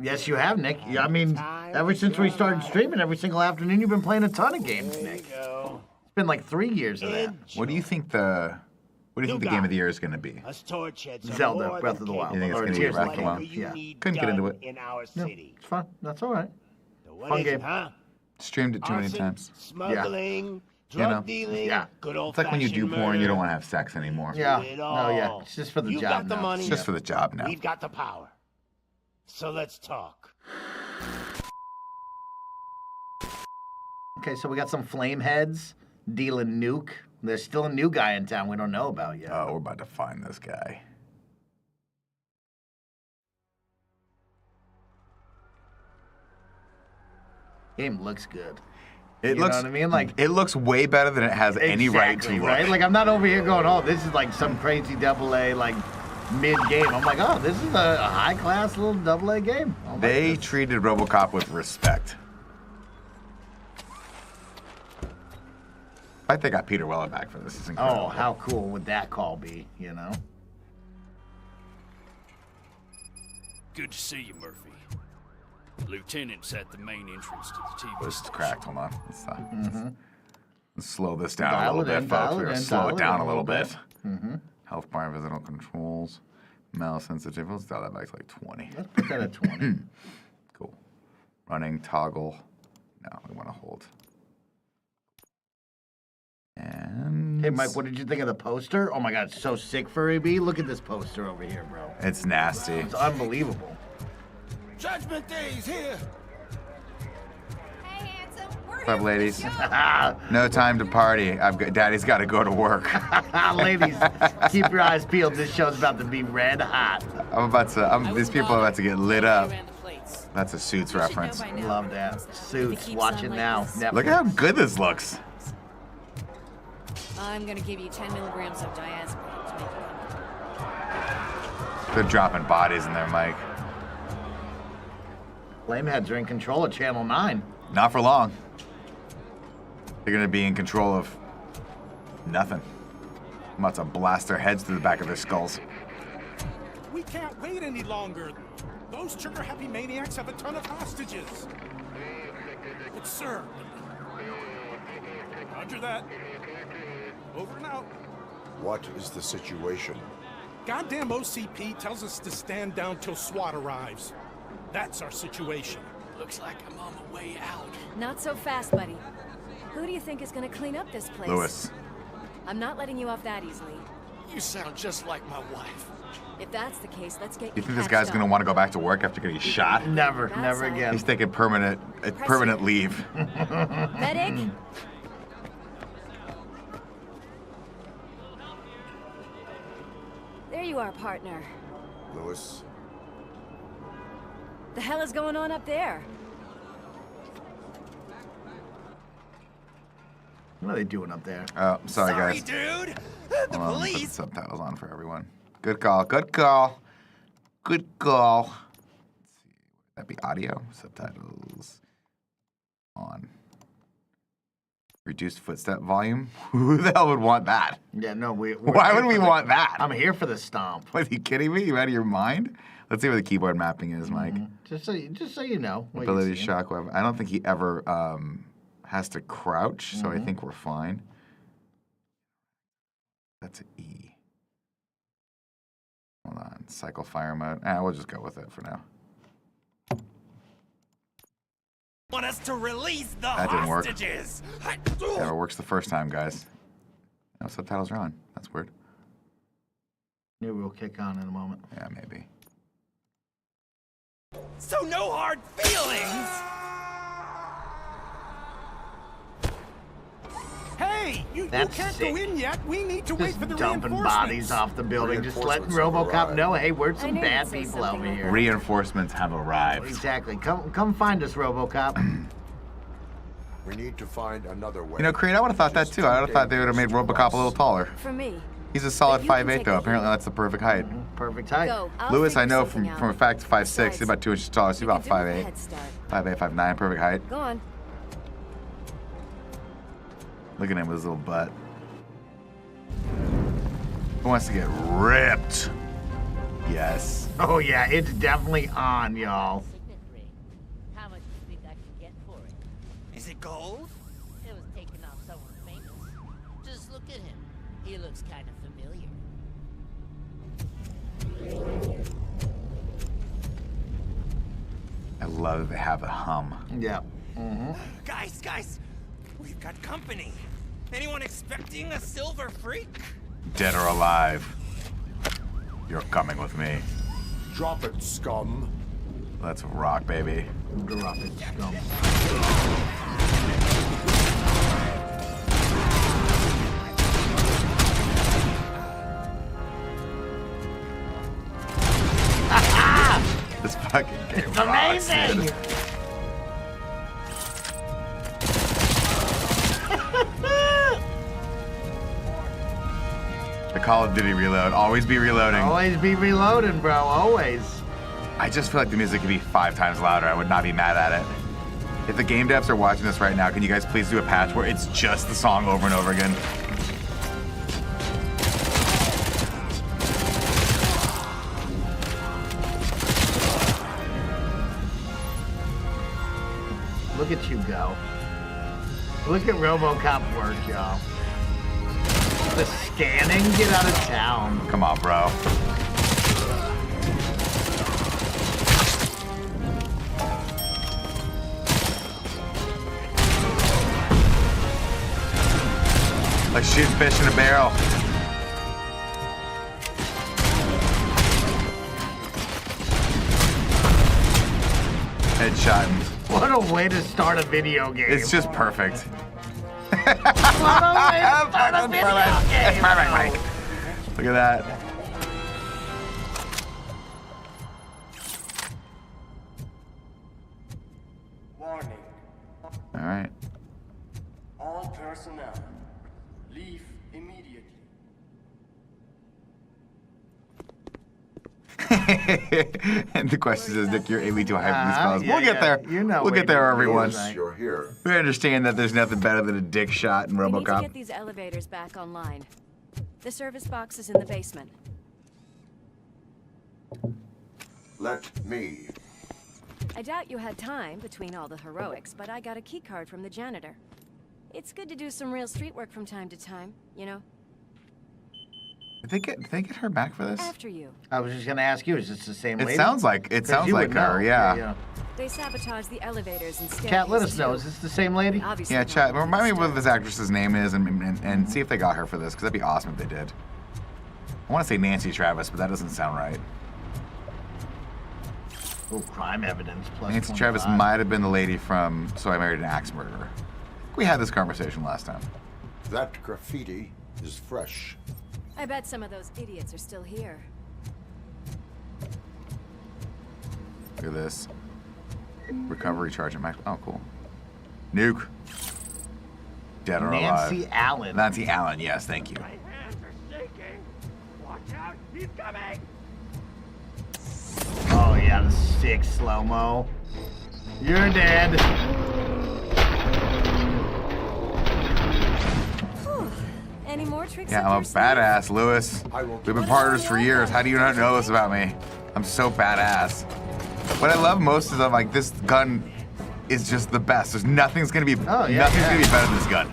Yes, you have, Nick. I mean, ever since we started streaming every single afternoon, you've been playing a ton of games, Nick. It's been like 3 years of that. What do you think the Game of the Year is going to be? Zelda, Breath of the Wild. You think it's going to be Breath of the Wild? Yeah. Couldn't get into it. In our No, city. it's fun. That's all right. What Fun is game. it, huh? Streamed it too many Arson, times. Smuggling, You know? drug dealing, good old It's like when you do porn, you don't want to have sex anymore. Yeah. No, yeah. It's just for the You job got the now. money. It's just for the job now. We've got the power. So let's talk. Okay, so we got some flame heads dealing nuke. There's still a new guy in town we don't know about yet. Oh, we're about to find this guy. Game looks good. It You looks. know what I mean? Like, it looks way better than it has any right to exactly, look. right? Like, I'm not over here going, oh, this is like some crazy AA, like, mid-game. I'm like, oh, this is a high-class little AA game. I like They this. treated RoboCop with respect. I think they got Peter Weller back for this. Is incredible. Oh, how cool would that call be, you know? Good to see you, Murphy. Lieutenant's at the main entrance to the TV This is cracked. Hold on. Mm-hmm. Let's slow this down Dial a it little in, bit, dial folks. it We're going in, to slow dial it it down in a a little little bit. Mm-hmm. Health bar and visitor controls. Mouse sensitive. Let's dial that back to like 20. Let's put that at 20. Cool. Running toggle. No, we want to hold. And Hey, Mike, what did you think of the poster? Oh, my God, it's so sick for AB. Look at this poster over here, bro. It's nasty. It's unbelievable. Judgment Day's here. What's up, ladies? No time to party. Daddy's got to go to work. Ladies, keep your eyes peeled. This show's about to be red hot. These people are about to get lit up. That's a Suits reference. Love that. Suits, watch it now. Netflix. Look at how good this looks. I'm gonna give you 10 milligrams of diazepam to make it They're dropping bodies in there, Mike. Flameheads are in control of Channel 9. Not for long. They're gonna be in control of nothing. I'm about to blast their heads through the back of their skulls. We can't wait any longer. Those trigger-happy maniacs have a ton of hostages. But sir, roger that. Over and out. What is the situation? Goddamn OCP tells us to stand down till SWAT arrives. That's our situation. Looks like I'm on the way out. Not so fast, buddy. Who do you think is gonna clean up this place? Lewis. I'm not letting you off that easily. You sound just like my wife. If that's the case, let's get You think this patched guy's up. gonna want to go back to work after getting shot? Never again. He's taking permanent leave. Medic? you are, partner. Lewis. The hell is going on up there? What are they doing up there? Oh, sorry guys. dude. The police. Put the subtitles on for everyone. Good call. Good call. Good call. Let's see. Would that be audio? Subtitles on. Reduced footstep volume? Who the hell would want that? Yeah, no, Why would we want that? I'm here for the stomp. Are you kidding me? You out of your mind? Let's see where the keyboard mapping is, Mike. Just so you know. what you're Ability seeing. shockwave. I don't think he ever has to crouch, so I Mhm. think we're fine. That's an E. Hold on. Cycle fire mode. We'll just go with it for now. Want us to release the That didn't work. hostages? Yeah, it works the first time, guys. No, subtitles are on. That's weird. Maybe we'll kick on in a moment. Yeah, maybe. So no hard feelings. Hey, you That's can't sick. go in yet. We need to wait Just for the dumping reinforcements. bodies off the building. Just letting Reinforcements have RoboCop know, hey, we're I some knew bad you'd say people over something like here. Reinforcements have arrived. Exactly. Come find us, RoboCop. We need to find another way. You know, Creed, I would have thought that too. I would have thought they would have made RoboCop a little taller. For me. He's a solid But you can 5'8", take though. a Apparently, that's the perfect height. Perfect height. Go. I'll Lewis, I figure know something from out. a fact 5'6". He's Besides, about 2 inches taller. So he's we about could do with a 5'8". head start. 5'8", 5'9", perfect height. Go on. Look at him with his little butt. Who wants to get ripped? Yes. Oh yeah, it's definitely on, y'all. How much do you think I can get for it? Is it gold? It was taken off someone famous. Just look at him. He looks kind of familiar. I love that they have a hum. Yeah. Mm-hmm. Guys, we've got company. Anyone expecting a silver freak? Dead or alive, you're coming with me. Drop it, scum. Let's rock, baby. Drop it, scum. This fucking game It's rocks, amazing! dude. The Call of Duty reload. Always be reloading. Always be reloading, bro. Always. I just feel like the music could be 5 times louder. I would not be mad at it. If the game devs are watching this right now, can you guys please do a patch where it's just the song over and over again? Look at you go. Look at RoboCop work, y'all. The scanning, get out of town. Come on, bro. Like shooting fish in a barrel. Headshotting. What a way to start a video game. It's just perfect. What a way to start a video game. Perfect, Mike. Look at that. Warning. All right. All personnel, leave immediately. And the question is, Nick, you're aiming too high for these fellas. yeah, We'll get there. You know we'll get there, everyone. You're here. We understand that there's nothing better than a dick shot in We need to RoboCop. get these elevators back online. The service box is in the basement. Let me. I doubt you had time between all the heroics, but I got a key card from the janitor. It's good to do some real street work from time to time, you know? Did they get her back for this? After you. I was just gonna ask you, is this the same It lady? sounds like 'Cause you would her. know. Yeah. They sabotage the elevators and staircases. Cat, let us know. too. Is this the same lady? Obviously Yeah, not chat. moving Remind me what stuff. this actress's name is and see if they got her for this, because that'd be awesome if they did. I want to say Nancy Travis, but that doesn't sound right. Oh, crime evidence plus Nancy 25. Travis might have been the lady from So I Married an Axe Murderer. We had this conversation last time. That graffiti is fresh. I bet some of those idiots are still here. Look at this. Recovery charge. Oh, cool. Nuke. Dead or alive. Nancy Allen. Nancy Allen, yes, thank you. My hands are shaking. Watch out, he's coming. Oh yeah, the sick slow-mo. You're dead. Any more tricks? Yeah, I'm a badass, Lewis. We've been partners for years. How do you not know this about me? I'm so badass. What I love most is I'm like, this gun is just the best. There's nothing's gonna be gonna be better than this gun.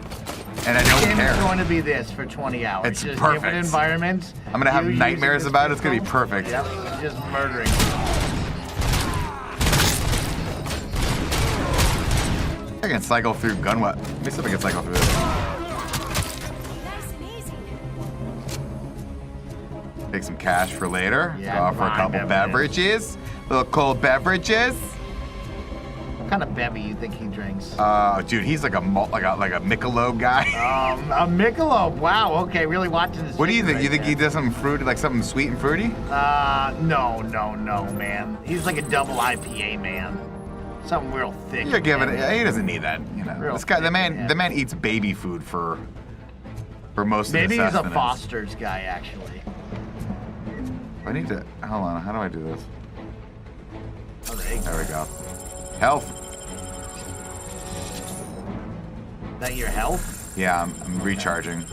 And I don't This game care. is going to be this for 20 hours. It's just perfect. different environments. I'm gonna have you nightmares using about it. this It's gonna be pistol. perfect. Yep, just murdering. I can cycle through gun weapon. Let me see if I can cycle through this. Take some cash for later. Yeah, Go for a fine, couple beverages. beverages. Little cold beverages. What kind of bevy you think he drinks? Dude, he's like a Michelob guy. A Michelob. Wow. Okay, really watching this. What do you think? right You think there. he does something fruity, like something sweet and fruity? No, man. He's like a double IPA man. Something real thick. You're giving and it. He doesn't need that. You know, Real this guy, the thick man, and the man eats baby food for most Maybe of the he's a sustenance. Foster's guy, actually. I need to. Hold on. How do I do this? Oh, there we go. Health. That your health? Yeah, I'm recharging.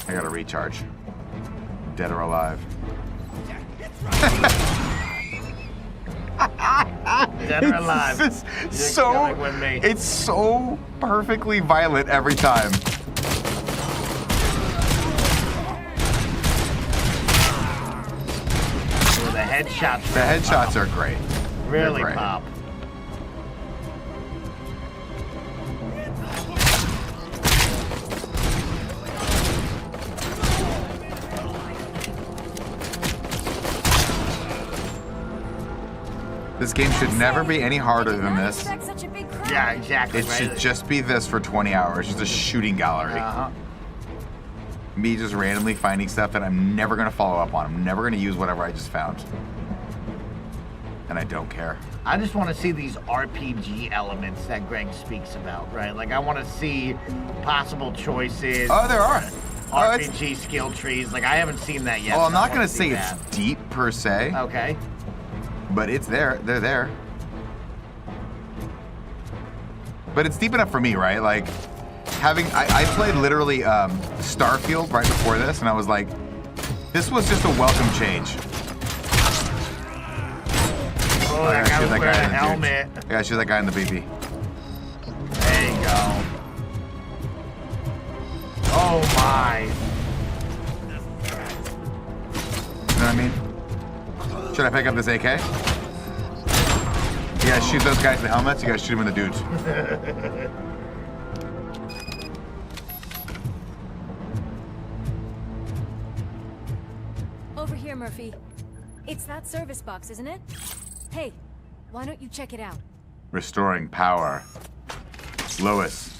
I gotta recharge. Dead or alive. Dead or alive. It's You're so. coming with me. It's so perfectly violent every time. The headshots. The headshots are great. Really They're great. pop. This game should never be any harder than this. Yeah, exactly. It right? should just be this for 20 hours, just a shooting gallery. Me just randomly finding stuff that I'm never gonna follow up on. I'm never gonna use whatever I just found. And I don't care. I just want to see these RPG elements that Greg speaks about, right? Like, I want to see possible choices. Oh, there are. RPG skill trees. Like, I haven't seen that yet. Well, I'm so I not wanna gonna see say that. it's deep per se. Okay. But it's there. They're there. But it's deep enough for me, right? Like, I played literally Starfield right before this, and I was like, this was just a welcome change. Oh, that guy was wearing a helmet. Yeah, shoot that guy in the BP. There you go. Oh my. You know what I mean? Should I pick up this AK? You guys shoot those guys in the helmets, you guys shoot them in the dudes. Over here, Murphy. It's that service box, isn't it? Hey, why don't you check it out? Restoring power. Lois.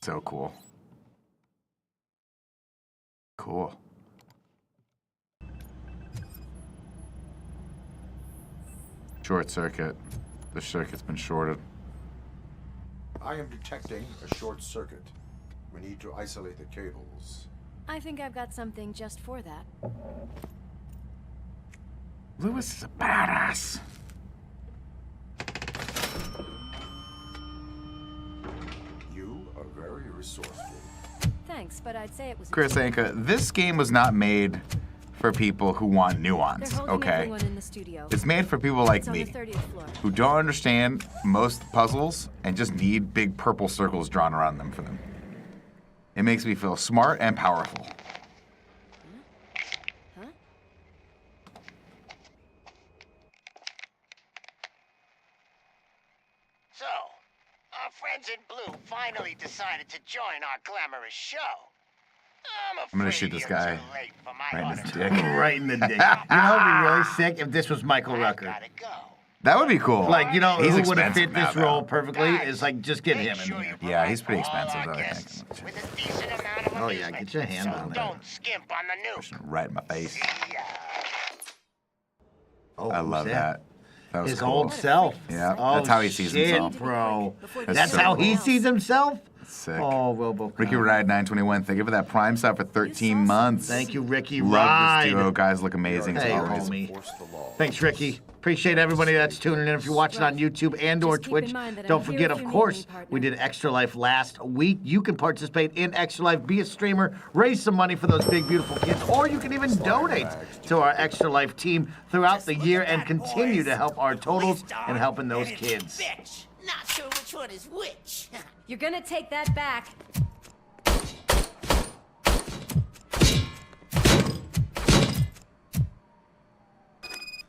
So cool. Cool. Short circuit. The circuit's been shorted. I am detecting a short circuit. We need to isolate the cables. I think I've got something just for that. Lewis is a badass. You are very resourceful. Thanks, but I'd say it was. Chris Anka, this game was not made for people who want nuance, They're holding okay? everyone in the studio. It's made for people like It's on me, the 30th floor. who don't understand most puzzles and just need big purple circles drawn around them for them. It makes me feel smart and powerful. So, our friends in blue finally decided to join our glamorous show. I'm gonna shoot this guy right in the dick. Right in the dick. You know what would be really sick if this was Michael Rucker. That would be cool. Like, you know, He's who would have expensive fit now, this though. role perfectly is like just get him in here. Yeah, he's pretty expensive, though, I think. With a decent amount of Oh yeah, get your hand on that. Don't skimp on the nuke. Right in my face. Oh, I love that. That was His cool. old self. Yeah, Oh, that's how he sees shit, himself. bro. That's That's so how cool. he sees himself? Sick. Oh, RoboCop. Ricky Ride 921. Thank you for that Prime sub for 13 months. Thank you, Ricky Love Ride. this duo. Guys look amazing Hey, as always. homie. Thanks, Ricky. Appreciate everybody that's tuning in. If you're watching on YouTube and or Twitch, don't forget, of course, we did Extra Life last week. You can participate in Extra Life, be a streamer, raise some money for those big, beautiful kids, or you can even donate to our Extra Life team throughout the year and continue to help our totals and helping those kids. Not sure which one is which. You're gonna take that back.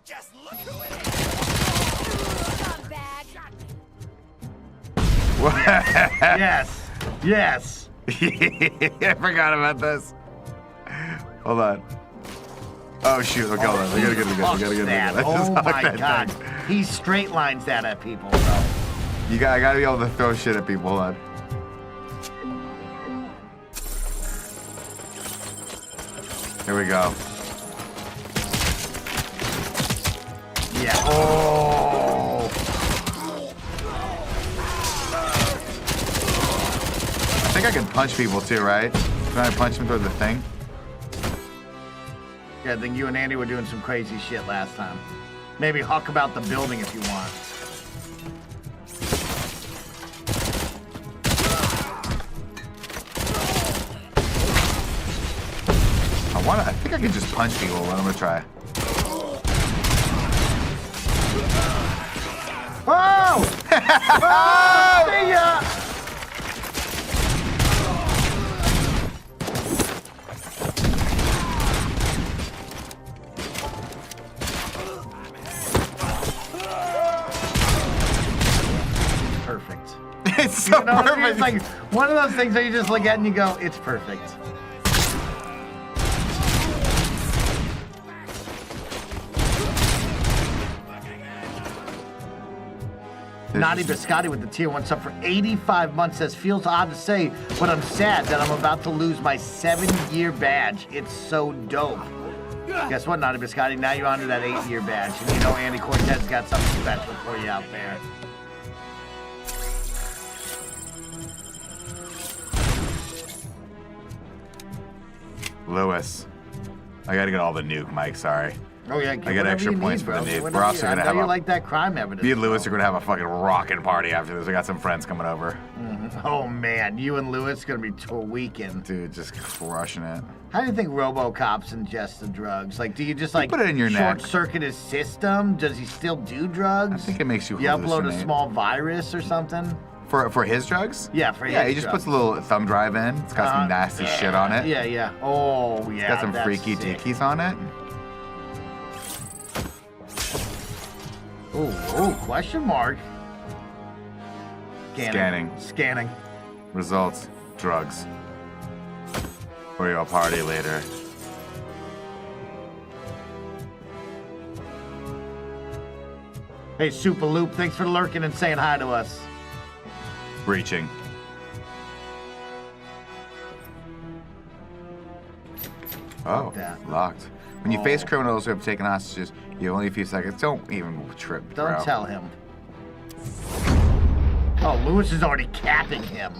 Just look who it Yes. Yes. I forgot about this. Hold on. Oh shoot! Okay, hold on. We gotta get it again. We gotta get it again. Oh my god. He straight lines that at people, bro. I gotta be able to throw shit at people. Hold on. Here we go. Yeah. Oh. I think I can punch people too, right? Can I punch them through the thing? Yeah, I think you and Andy were doing some crazy shit last time. Maybe huck about the building if you want. I think I can just punch people. I'm gonna try. Oh! Oh! See ya! Perfect. It's so perfect. It's like one of those things that you just look at and you go, it's perfect. Naughty Biscotti with the tier 1 sub for 85 months says, feels odd to say, but I'm sad that I'm about to lose my 7-year badge. It's so dope. Guess what, Naughty Biscotti? Now you're onto that 8-year badge. And you know Andy Cortez got something special for you out there. Lewis. I gotta get all the nuke, Mike. Sorry. Oh yeah, I got extra points for the nuke. We're also gonna have you like that crime evidence. Me and Lewis are gonna have a fucking rockin' party after this. I got some friends coming over. Oh man, you and Lewis gonna be tweaking. Dude, just crushing it. How do you think RoboCop's ingest the drugs? Like, do you just like put it in your neck. short-circuit his system? Does he still do drugs? I think it makes you upload a hallucinate. small virus or something? For his drugs? Yeah, for his Yeah, he just drugs. puts a little thumb drive in. It's got some nasty shit on it. Yeah, yeah. Oh, yeah. It's got some that's freaky sick. dickies on it. Oh, question mark. Scanning. Results. Drugs. For your party later. Hey, Super Loop, thanks for lurking and saying hi to us. Breaching. Oh, locked. When you face criminals who have taken hostages, you have only a few seconds. Don't even trip, bro. Don't tell him. Oh, Lewis is already capping him.